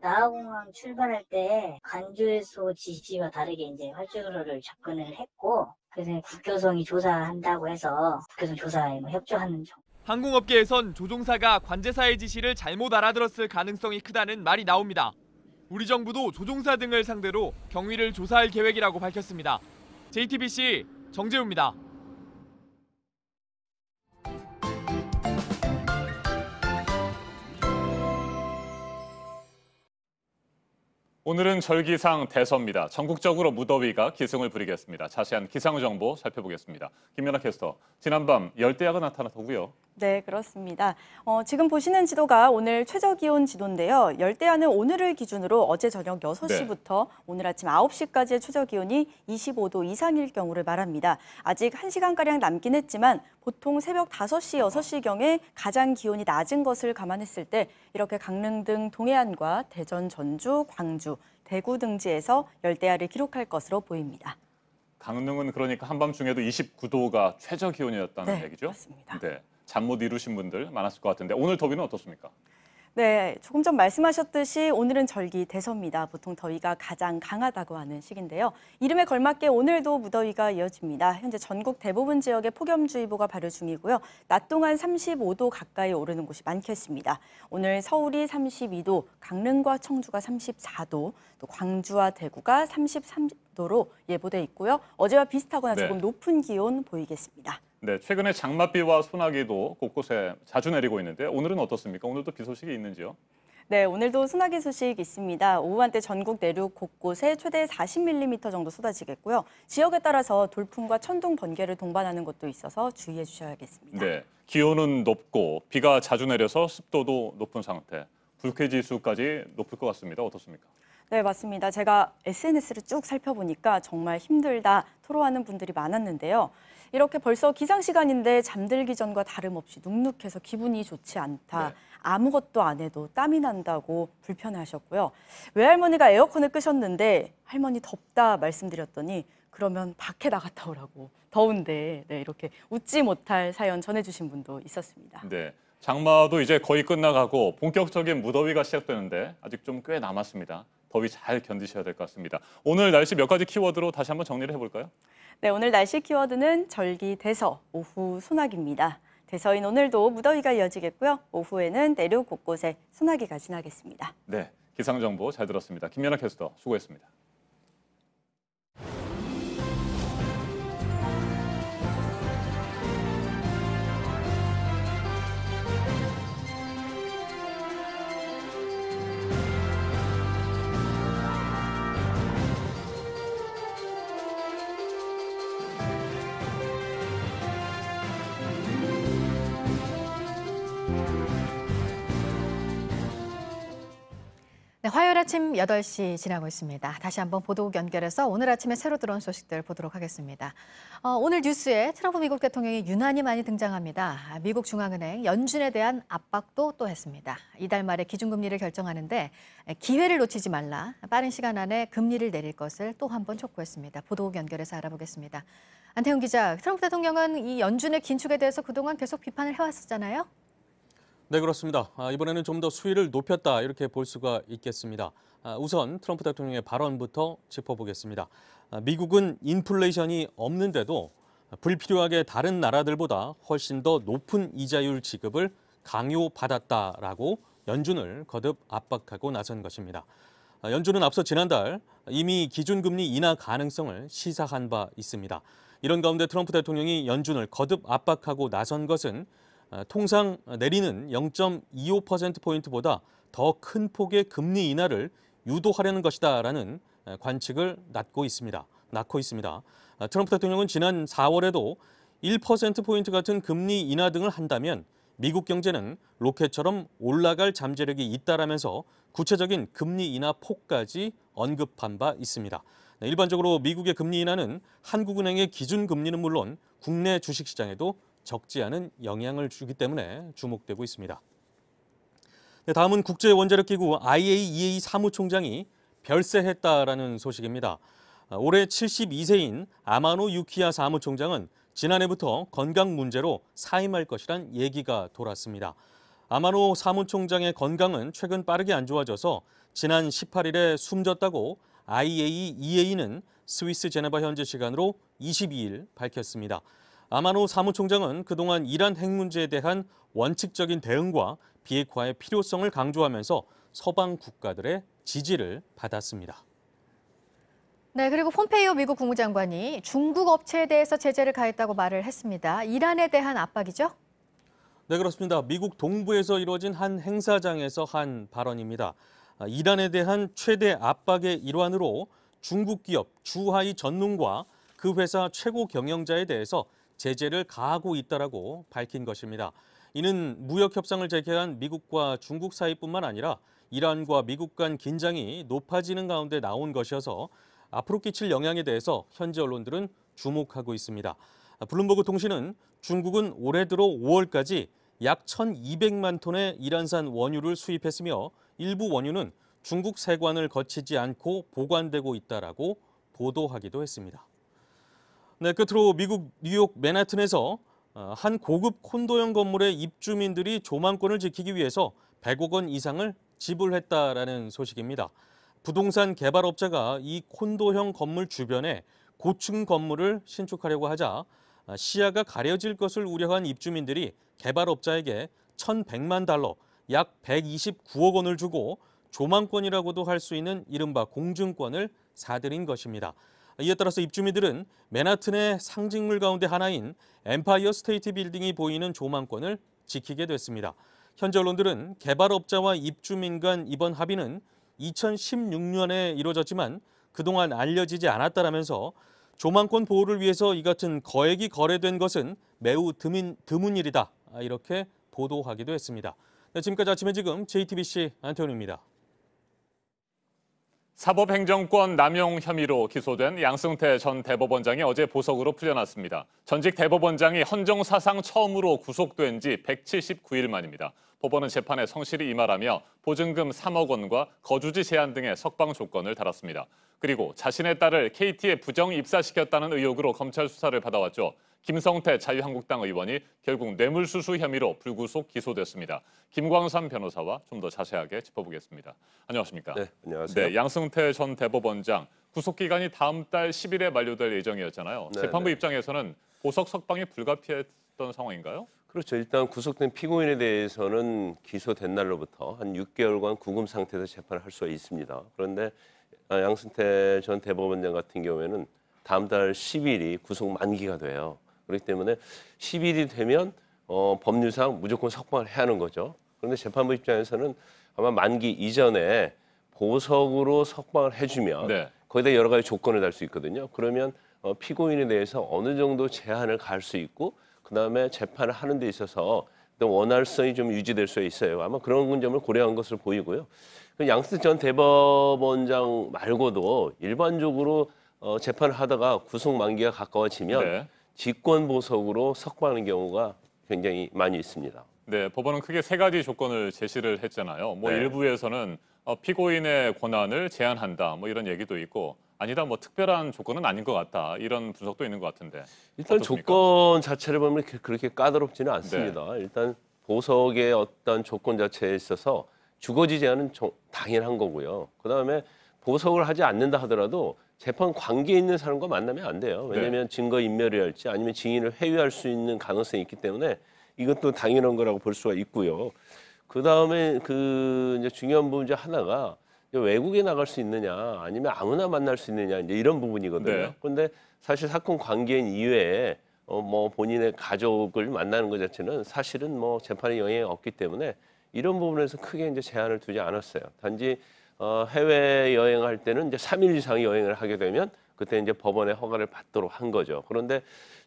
나하공항 출발할 때 관주소 지시와 다르게 이제 활주로를 접근을 했고 그래서 국교성이 조사한다고 해서 국교성 조사에 협조하는 중. 항공업계에선 조종사가 관제사의 지시를 잘못 알아들었을 가능성이 크다는 말이 나옵니다. 우리 정부도 조종사 등을 상대로 경위를 조사할 계획이라고 밝혔습니다. JTBC 정재우입니다. 오늘은 절기상 대서입니다. 전국적으로 무더위가 기승을 부리겠습니다. 자세한 기상 정보 살펴보겠습니다. 김연아 캐스터, 지난밤 열대야가 나타났다고요? 네, 그렇습니다. 지금 보시는 지도가 오늘 최저기온 지도인데요. 열대야는 오늘을 기준으로 어제 저녁 6시부터 오늘 아침 9시까지의 최저기온이 25도 이상일 경우를 말합니다. 아직 1시간가량 남긴 했지만 보통 새벽 5시, 6시경에 가장 기온이 낮은 것을 감안했을 때 이렇게 강릉 등 동해안과 대전, 전주, 광주, 대구 등지에서 열대야를 기록할 것으로 보입니다. 강릉은 그러니까 한밤중에도 29도가 최저기온이었다는 얘기죠? 그렇습니다. 네. 잠 못 이루신 분들 많았을 것 같은데 오늘 더위는 어떻습니까? 네, 조금 전 말씀하셨듯이 오늘은 절기 대서입니다. 보통 더위가 가장 강하다고 하는 시기인데요. 이름에 걸맞게 오늘도 무더위가 이어집니다. 현재 전국 대부분 지역에 폭염주의보가 발효 중이고요. 낮 동안 35도 가까이 오르는 곳이 많겠습니다. 오늘 서울이 32도, 강릉과 청주가 34도, 또 광주와 대구가 33도로 예보돼 있고요. 어제와 비슷하거나 조금 높은 기온 보이겠습니다. 네, 최근에 장맛비와 소나기도 곳곳에 자주 내리고 있는데 오늘은 어떻습니까? 오늘도 비 소식이 있는지요? 네, 오늘도 소나기 소식 있습니다. 오후 한때 전국 내륙 곳곳에 최대 40mm 정도 쏟아지겠고요. 지역에 따라서 돌풍과 천둥, 번개를 동반하는 곳도 있어서 주의해 주셔야겠습니다. 네, 기온은 높고 비가 자주 내려서 습도도 높은 상태. 불쾌지수까지 높을 것 같습니다. 어떻습니까? 네, 맞습니다. 제가 SNS를 쭉 살펴보니까 정말 힘들다 토로하는 분들이 많았는데요. 이렇게 벌써 기상 시간인데 잠들기 전과 다름없이 눅눅해서 기분이 좋지 않다. 네. 아무것도 안 해도 땀이 난다고 불편해하셨고요. 외할머니가 에어컨을 끄셨는데 할머니 덥다 말씀드렸더니 그러면 밖에 나갔다 오라고 더운데 네, 이렇게 웃지 못할 사연 전해주신 분도 있었습니다. 네, 장마도 이제 거의 끝나가고 본격적인 무더위가 시작되는데 아직 좀 꽤 남았습니다. 더위 잘 견디셔야 될 것 같습니다. 오늘 날씨 몇 가지 키워드로 다시 한번 정리를 해볼까요? 네, 오늘 날씨 키워드는 절기 대서, 오후 소나기입니다. 대서인 오늘도 무더위가 이어지겠고요. 오후에는 내륙 곳곳에 소나기가 지나겠습니다. 네, 기상정보 잘 들었습니다. 김연아 캐스터 수고했습니다. 네, 화요일 아침 8시 지나고 있습니다. 다시 한번 보도국 연결해서 오늘 아침에 새로 들어온 소식들 보도록 하겠습니다. 오늘 뉴스에 트럼프 미국 대통령이 유난히 많이 등장합니다. 미국 중앙은행 연준에 대한 압박도 또 했습니다. 이달 말에 기준금리를 결정하는데 기회를 놓치지 말라, 빠른 시간 안에 금리를 내릴 것을 또 한 번 촉구했습니다. 보도국 연결해서 알아보겠습니다. 안태훈 기자, 트럼프 대통령은 이 연준의 긴축에 대해서 그동안 계속 비판을 해왔었잖아요. 네, 그렇습니다. 이번에는 좀 더 수위를 높였다 이렇게 볼 수가 있겠습니다. 우선 트럼프 대통령의 발언부터 짚어보겠습니다. 미국은 인플레이션이 없는데도 불필요하게 다른 나라들보다 훨씬 더 높은 이자율 지급을 강요받았다라고 연준을 거듭 압박하고 나선 것입니다. 연준은 앞서 지난달 이미 기준금리 인하 가능성을 시사한 바 있습니다. 이런 가운데 트럼프 대통령이 연준을 거듭 압박하고 나선 것은 통상 내리는 0.25%포인트보다 더 큰 폭의 금리 인하를 유도하려는 것이다라는 관측을 낳고 있습니다. 트럼프 대통령은 지난 4월에도 1%포인트 같은 금리 인하 등을 한다면 미국 경제는 로켓처럼 올라갈 잠재력이 있다라면서 구체적인 금리 인하 폭까지 언급한 바 있습니다. 일반적으로 미국의 금리 인하는 한국은행의 기준금리는 물론 국내 주식시장에도 적지 않은 영향을 주기 때문에 주목되고 있습니다. 다음은 국제원자력기구 IAEA 사무총장이 별세했다라는 소식입니다. 올해 72세인 아마노 유키야 사무총장은 지난해부터 건강 문제로 사임할 것이란 얘기가 돌았습니다. 아마노 사무총장의 건강은 최근 빠르게 안 좋아져서 지난 18일에 숨졌다고 IAEA는 스위스 제네바 현지 시간으로 22일 밝혔습니다. 아마노 사무총장은 그동안 이란 핵 문제에 대한 원칙적인 대응과 비핵화의 필요성을 강조하면서 서방 국가들의 지지를 받았습니다. 네, 그리고 폼페이오 미국 국무장관이 중국 업체에 대해서 제재를 가했다고 말을 했습니다. 이란에 대한 압박이죠? 네, 그렇습니다. 미국 동부에서 이루어진 한 행사장에서 한 발언입니다. 이란에 대한 최대 압박의 일환으로 중국 기업 주하이 전능과 그 회사 최고 경영자에 대해서 제재를 가하고 있다라고 밝힌 것입니다. 이는 무역 협상을 재개한 미국과 중국 사이뿐만 아니라 이란과 미국 간 긴장이 높아지는 가운데 나온 것이어서 앞으로 끼칠 영향에 대해서 현지 언론들은 주목하고 있습니다. 블룸버그 통신은 중국은 올해 들어 5월까지 약 1,200만 톤의 이란산 원유를 수입했으며 일부 원유는 중국 세관을 거치지 않고 보관되고 있다라고 보도하기도 했습니다. 네, 끝으로 미국 뉴욕 맨하튼에서 한 고급 콘도형 건물의 입주민들이 조망권을 지키기 위해서 100억 원 이상을 지불했다라는 소식입니다. 부동산 개발업자가 이 콘도형 건물 주변에 고층 건물을 신축하려고 하자 시야가 가려질 것을 우려한 입주민들이 개발업자에게 1,100만 달러, 약 129억 원을 주고 조망권이라고도 할 수 있는 이른바 공증권을 사들인 것입니다. 이에 따라서 입주민들은 맨하튼의 상징물 가운데 하나인 엠파이어 스테이트 빌딩이 보이는 조망권을 지키게 됐습니다. 현지 언론들은 개발업자와 입주민 간 이번 합의는 2016년에 이루어졌지만 그동안 알려지지 않았다라면서 조망권 보호를 위해서 이 같은 거액이 거래된 것은 매우 드문 일이다. 이렇게 보도하기도 했습니다. 네, 지금까지 아침에 지금 JTBC 안태훈입니다. 사법행정권 남용 혐의로 기소된 양승태 전 대법원장이 어제 보석으로 풀려났습니다. 전직 대법원장이 헌정사상 처음으로 구속된 지 179일 만입니다. 법원은 재판에 성실히 임하라며 보증금 3억 원과 거주지 제한 등의 석방 조건을 달았습니다. 그리고 자신의 딸을 KT에 부정 입사시켰다는 의혹으로 검찰 수사를 받아왔죠. 김성태 자유한국당 의원이 결국 뇌물수수 혐의로 불구속 기소됐습니다. 김광삼 변호사와 좀 더 자세하게 짚어보겠습니다. 안녕하십니까? 네, 안녕하세요. 네, 양승태 전 대법원장 구속기간이 다음 달 10일에 만료될 예정이었잖아요. 네, 재판부 네. 입장에서는 보석 석방이 불가피했던 상황인가요? 그렇죠. 일단 구속된 피고인에 대해서는 기소된 날로부터 한 6개월간 구금 상태에서 재판을 할 수가 있습니다. 그런데 양승태 전 대법원장 같은 경우에는 다음 달 10일이 구속 만기가 돼요. 그렇기 때문에 10일이 되면 법률상 무조건 석방을 해야 하는 거죠. 그런데 재판부 입장에서는 아마 만기 이전에 보석으로 석방을 해주면 네. 거기다 여러 가지 조건을 달 수 있거든요. 그러면 피고인에 대해서 어느 정도 제한을 가할 수 있고 그다음에 재판을 하는 데 있어서 원활성이 좀 유지될 수 있어요. 아마 그런 점을 고려한 것으로 보이고요. 양승태 전 대법원장 말고도 일반적으로 재판을 하다가 구속 만기가 가까워지면 네. 직권 보석으로 석방하는 경우가 굉장히 많이 있습니다. 네, 법원은 크게 세 가지 조건을 제시를 했잖아요. 뭐 네. 일부에서는 피고인의 권한을 제한한다, 뭐 이런 얘기도 있고 아니다, 뭐 특별한 조건은 아닌 것 같다 이런 분석도 있는 것 같은데. 일단 어떻습니까? 조건 자체를 보면 그렇게 까다롭지는 않습니다. 일단 보석의 어떤 조건 자체에 있어서 주거지 제한은 당연한 거고요. 그다음에 보석을 하지 않는다 하더라도 재판 관계에 있는 사람과 만나면 안 돼요. 왜냐하면 증거 인멸이랄지 아니면 증인을 회유할 수 있는 가능성이 있기 때문에 이것도 당연한 거라고 볼 수가 있고요. 그다음에 이제 중요한 부분 중 하나가 외국에 나갈 수 있느냐 아니면 아무나 만날 수 있느냐 이제 이런 부분이거든요. 네. 그런데 사실 사건 관계인 이외에 뭐 본인의 가족을 만나는 것 자체는 사실은 뭐 재판에 영향이 없기 때문에 이런 부분에서 크게 이제 제한을 두지 않았어요. 단지 해외 여행할 때는 이제 3일 이상 여행을 하게 되면 그때 이제 법원의 허가를 받도록 한 거죠. 그런데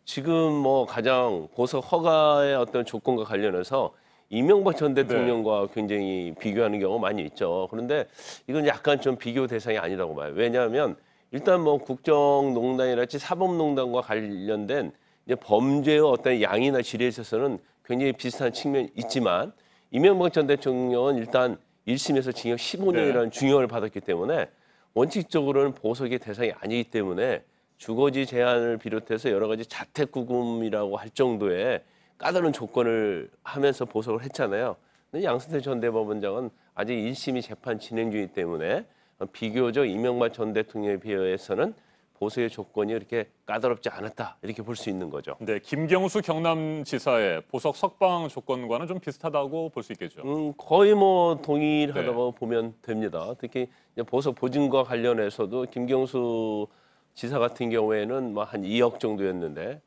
지금 뭐 가장 보석 허가의 어떤 조건과 관련해서 이명박 전 대통령과 굉장히 비교하는 경우가 많이 있죠. 그런데 이건 약간 좀 비교 대상이 아니라고 봐요. 왜냐하면 일단 뭐 국정농단이랄지 사법농단과 관련된 이제 범죄의 어떤 양이나 질에 있어서는 굉장히 비슷한 측면이 있지만 이명박 전 대통령은 일단 1심에서 징역 15년이라는 중형을 받았기 때문에 원칙적으로는 보석의 대상이 아니기 때문에 주거지 제한을 비롯해서 여러 가지 자택구금이라고 할 정도의 까다로운 조건을 하면서 보석을 했잖아요. 근데 양승태 전 대법원장은 아직 1심이 재판 진행 중이기 때문에 비교적 이명박 전 대통령에 비해서는 보석의 조건이 이렇게 까다롭지 않았다 이렇게 볼 수 있는 거죠. 네, 김경수 경남지사의 보석 석방 조건과는 좀 비슷하다고 볼 수 있겠죠. 거의 뭐 동일하다고 보면 됩니다. 특히 이제 보석 보증과 관련해서도 김경수 지사 같은 경우에는 뭐 한 2억 정도였는데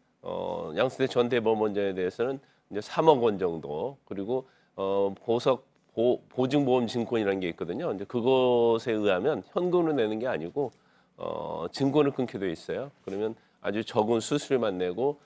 양승태 전 대법원장에 대해서는 이제 3억 원 정도 그리고 보석 보증보험 증권이라는 게 있거든요. 이제 그것에 의하면 현금으로 내는 게 아니고 증권을 끊게 돼 있어요. 그러면 아주 적은 수수료만 내고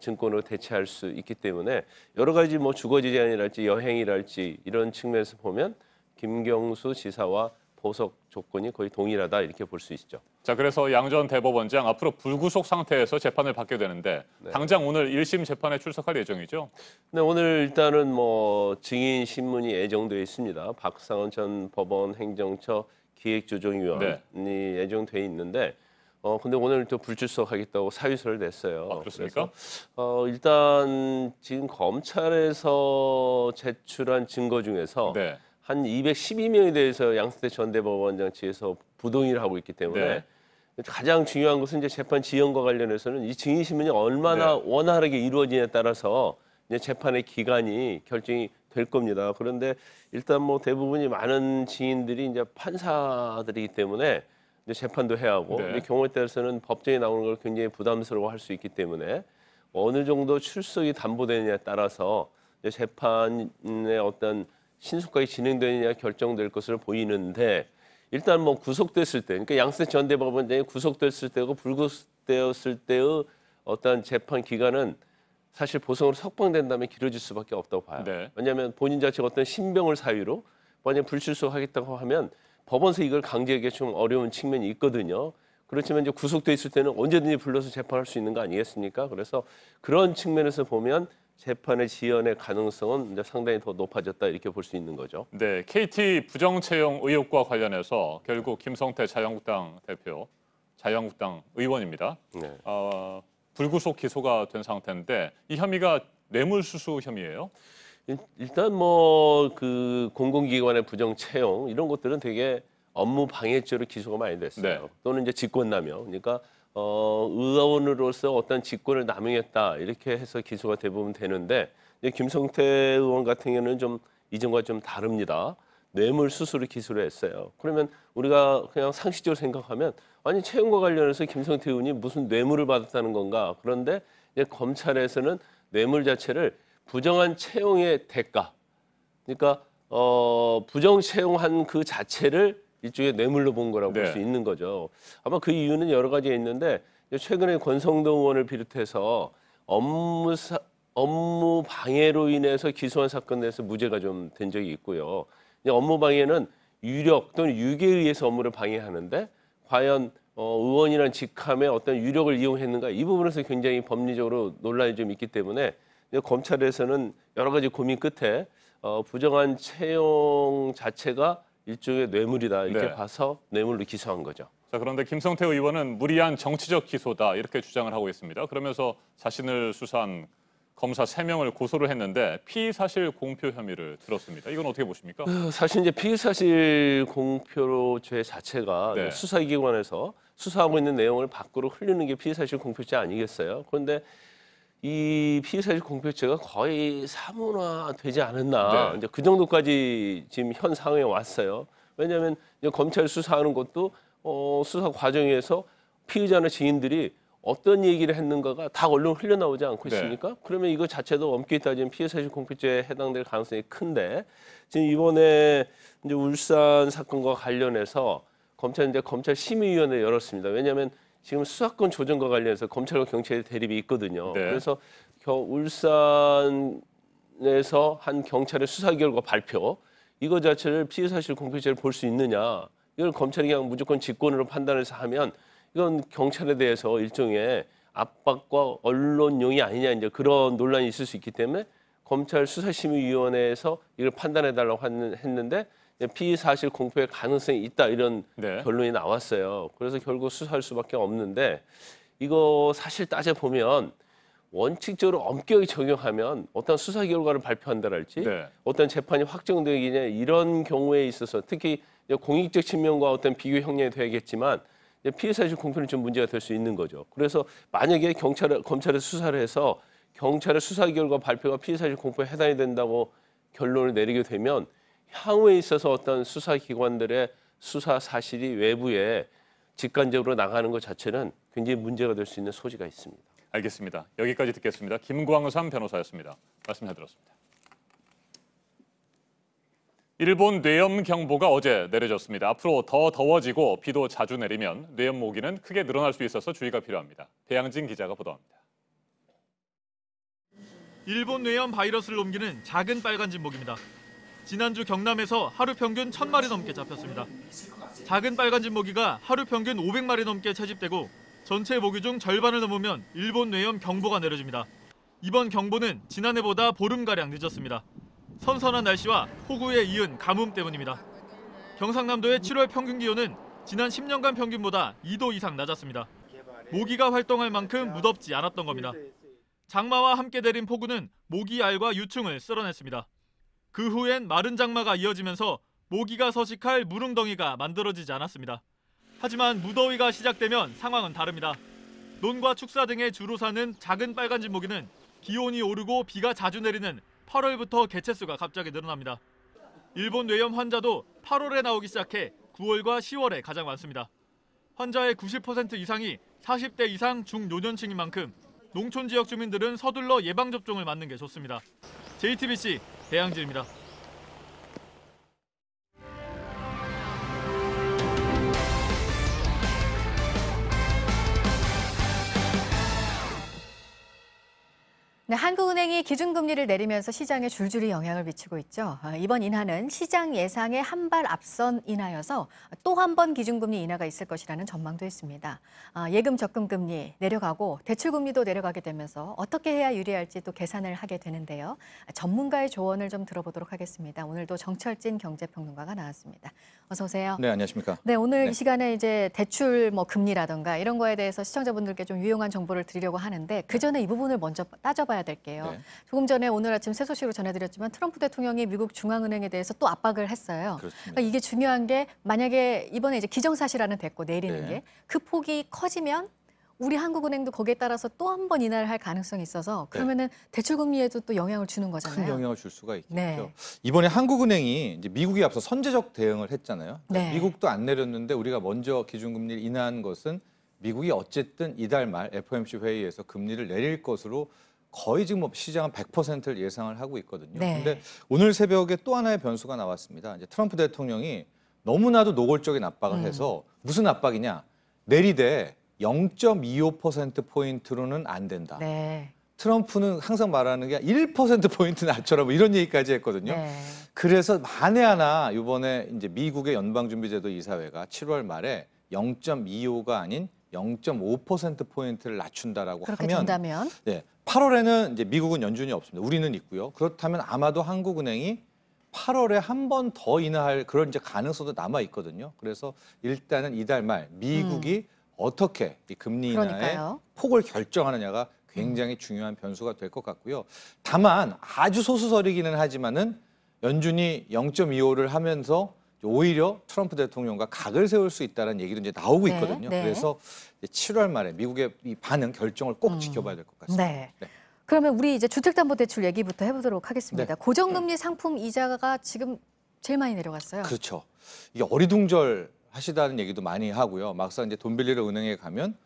증권으로 대체할 수 있기 때문에 여러 가지 뭐 주거지 제한이랄지 여행이랄지 이런 측면에서 보면 김경수 지사와 보석 조건이 거의 동일하다 이렇게 볼 수 있죠. 자, 그래서 양 전 대법원장 앞으로 불구속 상태에서 재판을 받게 되는데 당장 오늘 1심 재판에 출석할 예정이죠? 네, 오늘 일단은 뭐 증인 신문이 예정돼 있습니다. 박상원 전 법원 행정처 기획조정위원이 예정돼 있는데 근데 오늘 또 불출석하겠다고 사유서를 냈어요. 아, 그렇습니까? 그래서 일단 지금 검찰에서 제출한 증거 중에서 한 212명에 대해서 양승태 전 대법원장 측에서 부동의를 하고 있기 때문에 가장 중요한 것은 이제 재판 지연과 관련해서는 이 증인 신문이 얼마나 원활하게 이루어지냐에 따라서 이제 재판의 기간이 결정이 될 겁니다. 그런데 일단 뭐 대부분이 많은 증인들이 이제 판사들이기 때문에 이제 재판도 해야 하고 네. 근데 경우에 따라서는 법정에 나오는 걸 굉장히 부담스러워할 수 있기 때문에 어느 정도 출석이 담보되느냐에 따라서 이제 재판의 어떤 신속하게 진행되느냐 결정될 것으로 보이는데 일단 뭐 구속됐을 때, 그러니까 양승태 전 대법원장이 구속됐을 때고 불구속되었을 때의 어떤 재판 기간은 사실 보성으로 석방된 다음에 길어질 수밖에 없다고 봐요. 네. 왜냐하면 본인 자체가 어떤 신병을 사유로 만약 불출석하겠다고 하면 법원에서 이걸 강제하기 좀 어려운 측면이 있거든요. 그렇지만 이제 구속돼 있을 때는 언제든지 불러서 재판할 수 있는 거 아니겠습니까? 그래서 그런 측면에서 보면 재판의 지연의 가능성은 이제 상당히 더 높아졌다 이렇게 볼 수 있는 거죠. 네, KT 부정 채용 의혹과 관련해서 결국 김성태 자유한국당 대표, 자유한국당 의원입니다. 네. 불구속 기소가 된 상태인데 이 혐의가 뇌물수수 혐의예요? 일단 뭐 그 공공기관의 부정 채용 이런 것들은 되게 업무 방해죄로 기소가 많이 됐어요. 네. 또는 이제 직권남용. 그러니까 의원으로서 어떤 직권을 남용했다 이렇게 해서 기소가 대부분 되는데 이제 김성태 의원 같은 경우는 좀 이전과 좀 다릅니다. 뇌물수수로 기소를 했어요. 그러면 우리가 그냥 상식적으로 생각하면 아니 채용과 관련해서 김성태 의원이 무슨 뇌물을 받았다는 건가? 그런데 이제 검찰에서는 뇌물 자체를 부정한 채용의 대가, 그러니까 부정 채용한 그 자체를 일종의 뇌물로 본 거라고 볼 수 있는 거죠. 아마 그 이유는 여러 가지가 있는데 최근에 권성동 의원을 비롯해서 업무 방해로 인해서 기소한 사건 내에서 무죄가 좀 된 적이 있고요. 업무 방해는 유력 또는 유괴에 의해서 업무를 방해하는데 과연 의원이라는 직함의 어떤 유력을 이용했는가 이 부분에서 굉장히 법리적으로 논란이 좀 있기 때문에 검찰에서는 여러 가지 고민 끝에 부정한 채용 자체가 일종의 뇌물이다 이렇게 네. 봐서 뇌물로 기소한 거죠. 자, 그런데 김성태 의원은 무리한 정치적 기소다 이렇게 주장을 하고 있습니다. 그러면서 자신을 수사한 검사 3명을 고소를 했는데 피의사실 공표 혐의를 들었습니다. 이건 어떻게 보십니까? 사실 이제 피의사실 공표죄 자체가 네. 수사기관에서 수사하고 있는 내용을 밖으로 흘리는 게 피의사실 공표죄 아니겠어요? 그런데 이 피의사실 공표죄가 거의 사문화되지 않았나. 네. 이제 그 정도까지 지금 현 상황에 왔어요. 왜냐하면 이제 검찰 수사하는 것도 수사 과정에서 피의자나 증인들이 어떤 얘기를 했는가가 다 언론 흘려나오지 않고 있습니까? 네. 그러면 이거 자체도 엄격히 따지면 피의사실 공표죄에 해당될 가능성이 큰데 지금 이번에 이제 울산 사건과 관련해서 검찰 심의위원회 열었습니다. 왜냐하면 지금 수사권 조정과 관련해서 검찰과 경찰의 대립이 있거든요. 네. 그래서 울산에서 한 경찰의 수사 결과 발표 이거 자체를 피의사실 공표죄를 볼 수 있느냐 이걸 검찰이 그냥 무조건 직권으로 판단해서 하면 이건 경찰에 대해서 일종의 압박과 언론용이 아니냐 이제 그런 논란이 있을 수 있기 때문에 검찰 수사심의위원회에서 이걸 판단해달라고 했는데 피의사실 공표의 가능성이 있다 이런 네. 결론이 나왔어요. 그래서 결국 수사할 수밖에 없는데 이거 사실 따져보면 원칙적으로 엄격히 적용하면 어떤 수사 결과를 발표한다랄지 네. 어떤 재판이 확정되기냐 이런 경우에 있어서 특히 공익적 측면과 어떤 비교 형량이 돼야겠지만 피의사실 공표는 좀 문제가 될 수 있는 거죠. 그래서 만약에 검찰에 수사를 해서 경찰의 수사 결과 발표가 피의사실 공표에 해당이 된다고 결론을 내리게 되면 향후에 있어서 어떤 수사기관들의 수사 사실이 외부에 직간접으로 나가는 것 자체는 굉장히 문제가 될 수 있는 소지가 있습니다. 알겠습니다. 여기까지 듣겠습니다. 김광삼 변호사였습니다. 말씀 잘 들었습니다. 일본 뇌염 경보가 어제 내려졌습니다. 앞으로 더 더워지고 비도 자주 내리면 뇌염 모기는 크게 늘어날 수 있어서 주의가 필요합니다. 배양진 기자가 보도합니다. 일본 뇌염 바이러스를 옮기는 작은 빨간 진모기입니다. 지난주 경남에서 하루 평균 1,000마리 넘게 잡혔습니다. 작은 빨간 진모기가 하루 평균 500마리 넘게 채집되고 전체 모기 중 절반을 넘으면 일본 뇌염 경보가 내려집니다. 이번 경보는 지난해보다 보름가량 늦었습니다. 선선한 날씨와 폭우에 이은 가뭄 때문입니다. 경상남도의 7월 평균 기온은 지난 10년간 평균보다 2도 이상 낮았습니다. 모기가 활동할 만큼 무덥지 않았던 겁니다. 장마와 함께 내린 폭우는 모기 알과 유충을 쓸어냈습니다. 그 후엔 마른 장마가 이어지면서 모기가 서식할 무릉덩이가 만들어지지 않았습니다. 하지만 무더위가 시작되면 상황은 다릅니다. 논과 축사 등에 주로 사는 작은 빨간진 모기는 기온이 오르고 비가 자주 내리는 8월부터 개체수가 갑자기 늘어납니다. 일본 뇌염 환자도 8월에 나오기 시작해 9월과 10월에 가장 많습니다. 환자의 90% 이상이 40대 이상 중노년층인 만큼 농촌 지역 주민들은 서둘러 예방접종을 맞는 게 좋습니다. JTBC 배양진입니다. 네, 한국은행이 기준금리를 내리면서 시장에 줄줄이 영향을 미치고 있죠. 이번 인하는 시장 예상에 한 발 앞선 인하여서 또 한 번 기준금리 인하가 있을 것이라는 전망도 있습니다. 예금 적금금리 내려가고 대출금리도 내려가게 되면서 어떻게 해야 유리할지 또 계산을 하게 되는데요. 전문가의 조언을 좀 들어보도록 하겠습니다. 오늘도 정철진 경제평론가가 나왔습니다. 어서 오세요. 네, 안녕하십니까. 네, 오늘 네. 이 시간에 이제 대출 금리라든가 이런 거에 대해서 시청자분들께 좀 유용한 정보를 드리려고 하는데 그 전에 이 부분을 먼저 따져봐야 될게요. 네. 조금 전에 오늘 아침 새 소식으로 전해드렸지만 트럼프 대통령이 미국 중앙은행에 대해서 또 압박을 했어요. 그러니까 이게 중요한 게 만약에 이번에 이제 기정사실화는 됐고 내리는 네. 게 그 폭이 커지면 우리 한국은행도 거기에 따라서 또 한 번 인하를 할 가능성이 있어서 그러면은 대출금리에도 또 영향을 주는 거잖아요. 큰 영향을 줄 수가 있겠죠. 네. 이번에 한국은행이 이제 미국이 앞서 선제적 대응을 했잖아요. 네. 미국도 안 내렸는데 우리가 먼저 기준금리를 인하한 것은 미국이 어쨌든 이달 말 FOMC 회의에서 금리를 내릴 것으로 거의 지금 시장은 100%를 예상을 하고 있거든요. 네. 그런데 오늘 새벽에 또 하나의 변수가 나왔습니다. 이제 트럼프 대통령이 너무나도 노골적인 압박을 해서 무슨 압박이냐? 내리되 0.25%포인트로는 안 된다. 네. 트럼프는 항상 말하는 게 1%포인트 낮춰라 뭐 이런 얘기까지 했거든요. 네. 그래서 만에 하나 이번에 이제 미국의 연방준비제도 이사회가 7월 말에 0.25가 아닌 0.5%포인트를 낮춘다라고 그렇게 하면 된다면? 네, 8월에는 이제 미국은 연준이 없습니다. 우리는 있고요. 그렇다면 아마도 한국은행이 8월에 한 번 더 인하할 그런 이제 가능성도 남아 있거든요. 그래서 일단은 이달 말 미국이 어떻게 이 금리 인하의 그러니까요. 폭을 결정하느냐가 굉장히 중요한 변수가 될 것 같고요. 다만 아주 소수설이기는 하지만은 연준이 0.25를 하면서 오히려 트럼프 대통령과 각을 세울 수 있다는 얘기도 이제 나오고 네, 있거든요. 네. 그래서 이제 7월 말에 미국의 이 반응 결정을 꼭 지켜봐야 될 것 같습니다. 네. 그러면 우리 이제 주택담보대출 얘기부터 해보도록 하겠습니다. 네. 고정금리 상품 이자가 지금 제일 많이 내려갔어요. 그렇죠. 이게 어리둥절 하시다는 얘기도 많이 하고요. 막상 이제 돈 빌리러 은행에 가면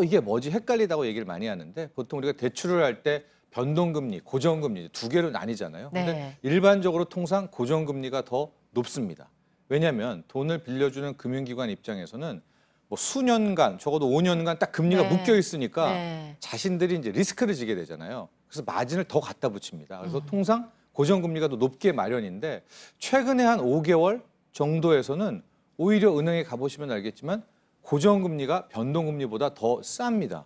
이게 뭐지 헷갈리다고 얘기를 많이 하는데 보통 우리가 대출을 할 때 변동금리, 고정금리 두 개로 나뉘잖아요. 근데 네. 일반적으로 통상 고정금리가 더 높습니다. 왜냐하면 돈을 빌려주는 금융기관 입장에서는 뭐 수년간, 적어도 5년간 딱 금리가 네. 묶여 있으니까 네. 자신들이 이제 리스크를 지게 되잖아요. 그래서 마진을 더 갖다 붙입니다. 그래서 통상 고정금리가 더 높게 마련인데 최근에 한 5개월 정도에서는 오히려 은행에 가보시면 알겠지만 고정금리가 변동금리보다 더 쌉니다.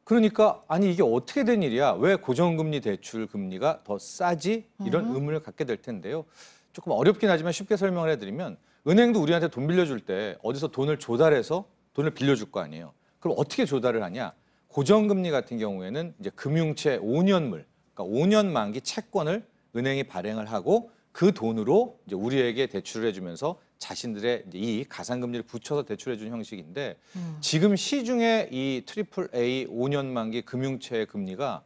그러니까 아니 이게 어떻게 된 일이야? 왜 고정금리 대출 금리가 더 싸지? 이런 의문을 갖게 될 텐데요. 조금 어렵긴 하지만 쉽게 설명을 해드리면 은행도 우리한테 돈 빌려줄 때 어디서 돈을 조달해서 돈을 빌려줄 거 아니에요. 그럼 어떻게 조달을 하냐? 고정금리 같은 경우에는 이제 금융채 5년물, 그러니까 5년 만기 채권을 은행이 발행을 하고 그 돈으로 이제 우리에게 대출을 해주면서 자신들의 이제 이 가상금리를 붙여서 대출해주는 형식인데 지금 시중에 이 트리플 A 5년 만기 금융채 금리가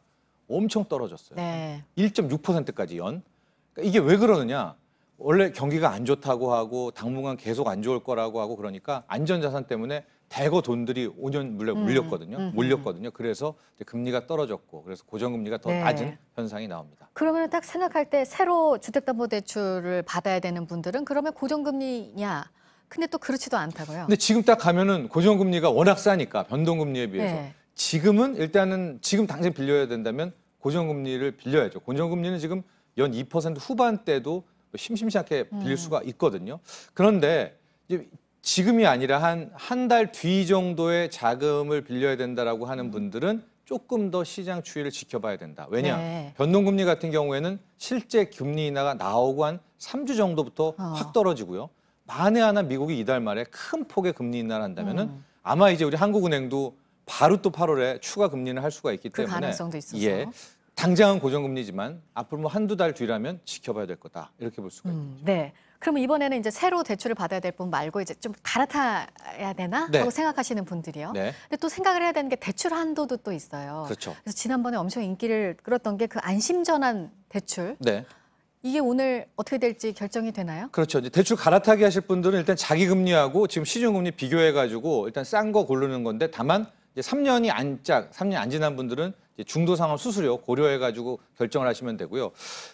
엄청 떨어졌어요. 네. 1.6%까지 연. 그러니까 이게 왜 그러느냐? 원래 경기가 안 좋다고 하고 당분간 계속 안 좋을 거라고 하고 그러니까 안전자산 때문에 대거 돈들이 5년 몰렸거든요. 그래서 이제 금리가 떨어졌고 그래서 고정금리가 더 네. 낮은 현상이 나옵니다. 그러면 딱 생각할 때 새로 주택담보대출을 받아야 되는 분들은 그러면 고정금리냐? 근데 또 그렇지도 않다고요. 근데 지금 딱 가면은 고정금리가 워낙 싸니까 변동금리에 비해서 네. 지금은 일단은 지금 당장 빌려야 된다면 고정금리를 빌려야죠. 고정금리는 지금 연 2% 후반대도 심심치 않게 빌릴 수가 있거든요. 그런데 이제 지금이 아니라 한 달 뒤 정도의 자금을 빌려야 된다라고 하는 분들은 조금 더 시장 추이를 지켜봐야 된다. 왜냐? 네. 변동금리 같은 경우에는 실제 금리 인하가 나오고 한 3주 정도부터 확 떨어지고요. 만에 하나 미국이 이달 말에 큰 폭의 금리 인하를 한다면은 아마 이제 우리 한국은행도 바로 또 8월에 추가 금리는 할 수가 있기 그 때문에 가능성도 있어서. 예. 당장은 고정금리지만 앞으로 뭐 한두 달 뒤라면 지켜봐야 될 거다. 이렇게 볼 수가 있죠. 네. 그러면 이번에는 이제 새로 대출을 받아야 될 분 말고 이제 좀 갈아타야 되나 네. 하고 생각하시는 분들이요. 네. 근데 또 생각을 해야 되는 게 대출 한도도 또 있어요. 그렇죠. 그래서 지난번에 엄청 인기를 끌었던 게 그 안심전환 대출. 네. 이게 오늘 어떻게 될지 결정이 되나요? 그렇죠. 이제 대출 갈아타기 하실 분들은 일단 자기 금리하고 지금 시중 금리 비교해가지고 일단 싼 거 고르는 건데 다만 이제 3년이 안 지난 분들은 이제 중도 상환 수수료 고려해가지고 결정을 하시면 되고요.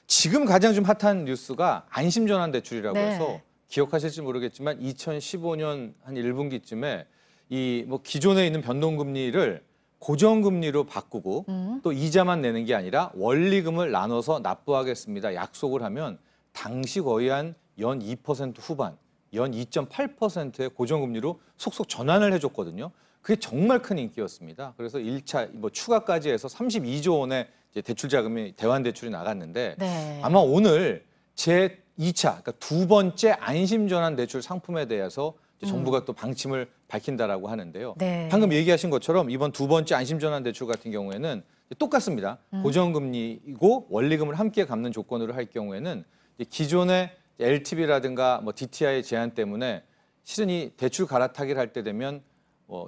지금 가장 좀 핫한 뉴스가 안심전환 대출이라고 네. 해서 기억하실지 모르겠지만 2015년 한 1분기쯤에 이 뭐 기존에 있는 변동금리를 고정금리로 바꾸고 또 이자만 내는 게 아니라 원리금을 나눠서 납부하겠습니다. 약속을 하면 당시 거의 한 연 2% 후반, 연 2.8%의 고정금리로 속속 전환을 해줬거든요. 그게 정말 큰 인기였습니다. 그래서 1차 뭐 추가까지 해서 32조 원의 이제 대출 자금이 대환 대출이 나갔는데 네. 아마 오늘 제 2차, 그러니까 두 번째 안심전환 대출 상품에 대해서 이제 정부가 또 방침을 밝힌다라고 하는데요. 네. 방금 얘기하신 것처럼 이번 두 번째 안심전환 대출 같은 경우에는 똑같습니다. 고정금리이고 원리금을 함께 갚는 조건으로 할 경우에는 기존의 LTV라든가 뭐 DTI 제한 때문에 실은 이 대출 갈아타기를 할 때 되면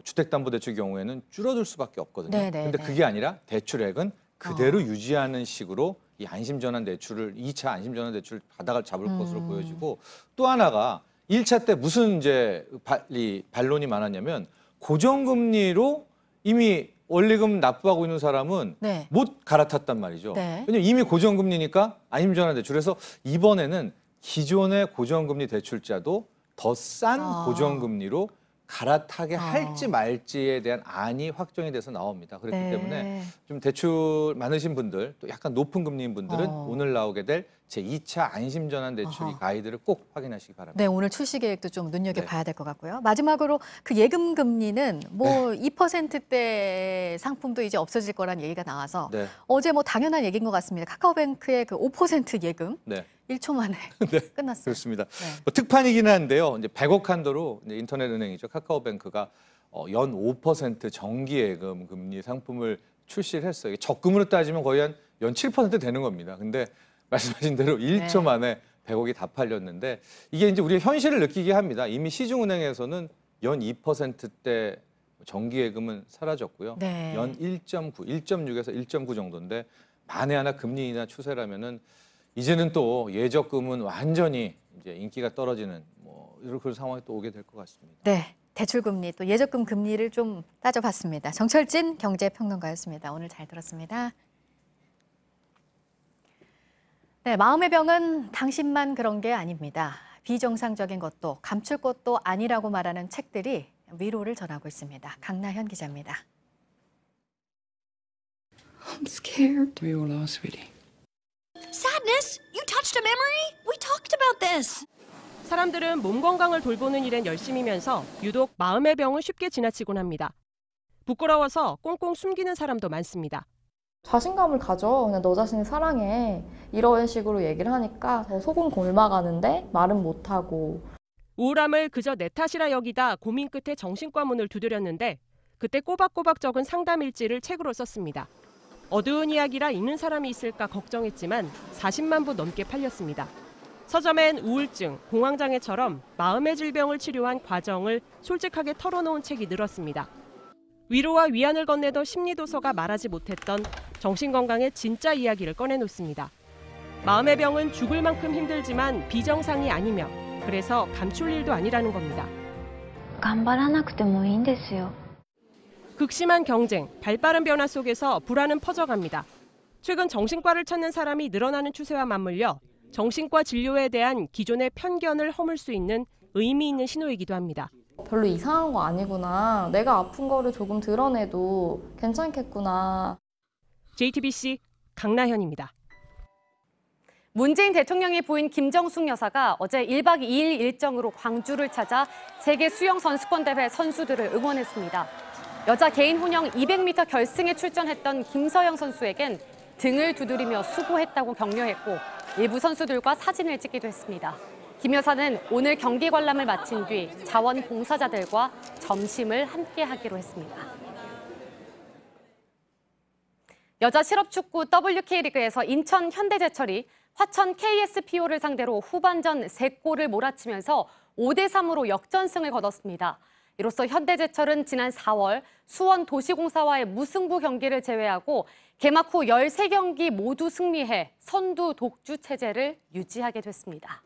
주택담보대출 경우에는 줄어들 수밖에 없거든요. 그런데 그게 아니라 대출액은 그대로 유지하는 식으로 이 안심전환 대출을 2차 안심전환 대출 바닥을 잡을 것으로 보여지고 또 하나가 1차 때 무슨 이제 반론이 많았냐면 고정금리로 이미 원리금 납부하고 있는 사람은 네. 못 갈아탔단 말이죠. 네. 왜냐면 이미 고정금리니까 안심전환 대출. 그래서 이번에는 기존의 고정금리 대출자도 더 싼 고정금리로 갈아타게 할지 말지에 대한 안이 확정이 돼서 나옵니다. 그렇기 네. 때문에 좀 대출 많으신 분들 또 약간 높은 금리인 분들은 오늘 나오게 될 제2차 안심전환 대출 이 가이드를 꼭 확인하시기 바랍니다. 네, 오늘 출시 계획도 좀 눈여겨봐야 될 것 같고요. 마지막으로 그 예금 금리는 뭐 2%대 상품도 이제 없어질 거란 얘기가 나와서 네. 어제 뭐 당연한 얘기인 것 같습니다. 카카오뱅크의 그 5% 예금 네. 1초 만에 끝났어요. 그렇습니다. 뭐 특판이기는 한데요. 이제 100억 한도로 이제 인터넷 은행이죠. 카카오뱅크가 연 5% 정기 예금 금리 상품을 출시를 했어요. 적금으로 따지면 거의 한 연 7% 되는 겁니다. 근데 말씀하신 대로 1초 만에 100억이 다 팔렸는데 이게 이제 우리가 현실을 느끼게 합니다. 이미 시중은행에서는 연 2%대 정기예금은 사라졌고요. 네. 연 1.9, 1.6에서 1.9 정도인데 만에 하나 금리 인하 추세라면은 이제는 또 예적금은 완전히 이제 인기가 떨어지는 뭐 이런 그런 상황이 또 오게 될 것 같습니다. 네, 대출금리 또 예적금 금리를 좀 따져봤습니다. 정철진 경제평론가였습니다. 오늘 잘 들었습니다. 네, 마음의 병은 당신만 그런 게 아닙니다. 비정상적인 것도 감출 것도 아니라고 말하는 책들이 위로를 전하고 있습니다. 강나현 기자입니다. I'm scared. We all are, sweetie. Sadness? You touched a memory? We talked about this. 사람들은 몸 건강을 돌보는 일엔 열심이면서 유독 마음의 병은 쉽게 지나치곤 합니다. 부끄러워서 꽁꽁 숨기는 사람도 많습니다. 자신감을 가져. 그냥 너 자신을 사랑해. 이런 식으로 얘기를 하니까 더 속은 골마가는데 말은 못하고. 우울함을 그저 내 탓이라 여기다 고민 끝에 정신과 문을 두드렸는데 그때 꼬박꼬박 적은 상담 일지를 책으로 썼습니다. 어두운 이야기라 읽는 사람이 있을까 걱정했지만 40만 부 넘게 팔렸습니다. 서점엔 우울증, 공황장애처럼 마음의 질병을 치료한 과정을 솔직하게 털어놓은 책이 늘었습니다. 위로와 위안을 건네던 심리도서가 말하지 못했던 정신건강의 진짜 이야기를 꺼내놓습니다. 마음의 병은 죽을 만큼 힘들지만 비정상이 아니며 그래서 감출 일도 아니라는 겁니다. 頑張らなくてもいいんですよ. 극심한 경쟁, 발빠른 변화 속에서 불안은 퍼져갑니다. 최근 정신과를 찾는 사람이 늘어나는 추세와 맞물려 정신과 진료에 대한 기존의 편견을 허물 수 있는 의미 있는 신호이기도 합니다. 별로 이상한 거 아니구나. 내가 아픈 거를 조금 드러내도 괜찮겠구나. JTBC 강나현입니다. 문재인 대통령의 부인 김정숙 여사가 어제 1박 2일 일정으로 광주를 찾아 세계 수영 선수권 대회 선수들을 응원했습니다. 여자 개인 혼영 200m 결승에 출전했던 김서영 선수에겐 등을 두드리며 수고했다고 격려했고 일부 선수들과 사진을 찍기도 했습니다. 김 여사는 오늘 경기 관람을 마친 뒤 자원봉사자들과 점심을 함께 하기로 했습니다. 여자 실업축구 WK리그에서 인천 현대제철이 화천 KSPO를 상대로 후반전 3골을 몰아치면서 5대3으로 역전승을 거뒀습니다. 이로써 현대제철은 지난 4월 수원 도시공사와의 무승부 경기를 제외하고 개막 후 13경기 모두 승리해 선두 독주 체제를 유지하게 됐습니다.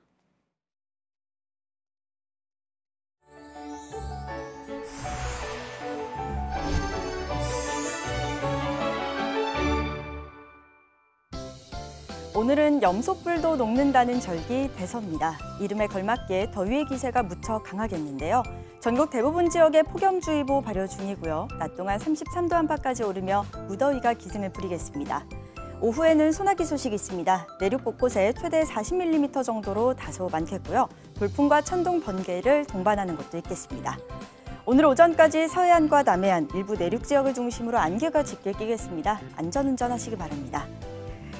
오늘은 염소뿔도 녹는다는 절기 대서입니다. 이름에 걸맞게 더위의 기세가 무척 강하겠는데요. 전국 대부분 지역에 폭염주의보 발효 중이고요. 낮 동안 33도 안팎까지 오르며 무더위가 기승을 부리겠습니다. 오후에는 소나기 소식이 있습니다. 내륙 곳곳에 최대 40mm 정도로 다소 많겠고요. 돌풍과 천둥, 번개를 동반하는 것도 있겠습니다. 오늘 오전까지 서해안과 남해안, 일부 내륙 지역을 중심으로 안개가 짙게 끼겠습니다. 안전운전하시기 바랍니다.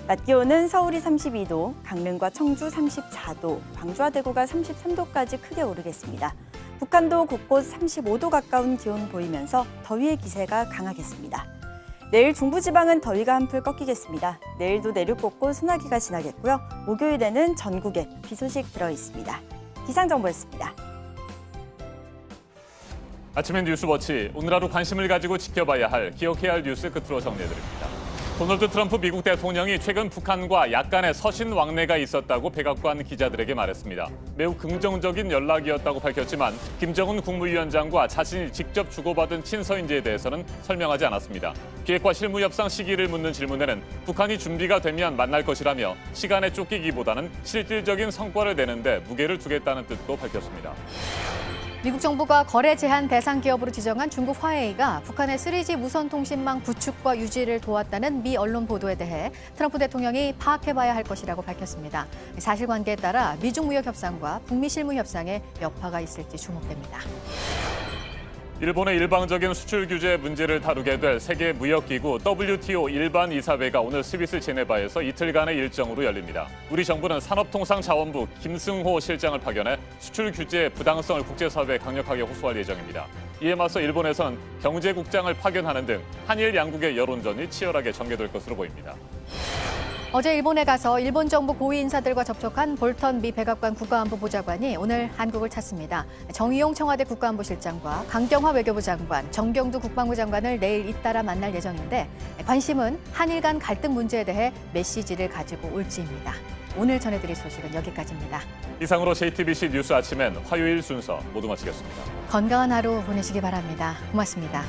낮 기온은 서울이 32도, 강릉과 청주 34도, 광주와 대구가 33도까지 크게 오르겠습니다. 북한도 곳곳 35도 가까운 기온 보이면서 더위의 기세가 강하겠습니다. 내일 중부지방은 더위가 한풀 꺾이겠습니다. 내일도 내륙 곳곳 소나기가 지나겠고요. 목요일에는 전국에 비 소식 들어있습니다. 기상정보였습니다. 아침엔 뉴스워치, 오늘 하루 관심을 가지고 지켜봐야 할, 기억해야 할 뉴스 끝으로 정리해드립니다. 도널드 트럼프 미국 대통령이 최근 북한과 약간의 서신 왕래가 있었다고 백악관 기자들에게 말했습니다. 매우 긍정적인 연락이었다고 밝혔지만 김정은 국무위원장과 자신이 직접 주고받은 친서인지에 대해서는 설명하지 않았습니다. 기획과 실무 협상 시기를 묻는 질문에는 북한이 준비가 되면 만날 것이라며 시간에 쫓기기보다는 실질적인 성과를 내는데 무게를 두겠다는 뜻도 밝혔습니다. 미국 정부가 거래 제한 대상 기업으로 지정한 중국 화웨이가 북한의 3G 무선 통신망 구축과 유지를 도왔다는 미 언론 보도에 대해 트럼프 대통령이 파악해봐야 할 것이라고 밝혔습니다. 사실관계에 따라 미중 무역 협상과 북미 실무 협상에 여파가 있을지 주목됩니다. 일본의 일방적인 수출 규제 문제를 다루게 될 세계 무역기구 WTO 일반 이사회가 오늘 스위스 제네바에서 이틀간의 일정으로 열립니다. 우리 정부는 산업통상자원부 김승호 실장을 파견해 수출 규제의 부당성을 국제사회에 강력하게 호소할 예정입니다. 이에 맞서 일본에서는 경제국장을 파견하는 등 한일 양국의 여론전이 치열하게 전개될 것으로 보입니다. 어제 일본에 가서 일본 정부 고위 인사들과 접촉한 볼턴 미 백악관 국가안보 보좌관이 오늘 한국을 찾습니다. 정의용 청와대 국가안보실장과 강경화 외교부 장관, 정경두 국방부 장관을 내일 잇따라 만날 예정인데 관심은 한일 간 갈등 문제에 대해 메시지를 가지고 올지입니다. 오늘 전해드릴 소식은 여기까지입니다. 이상으로 JTBC 뉴스 아침엔 화요일 순서 모두 마치겠습니다. 건강한 하루 보내시기 바랍니다. 고맙습니다.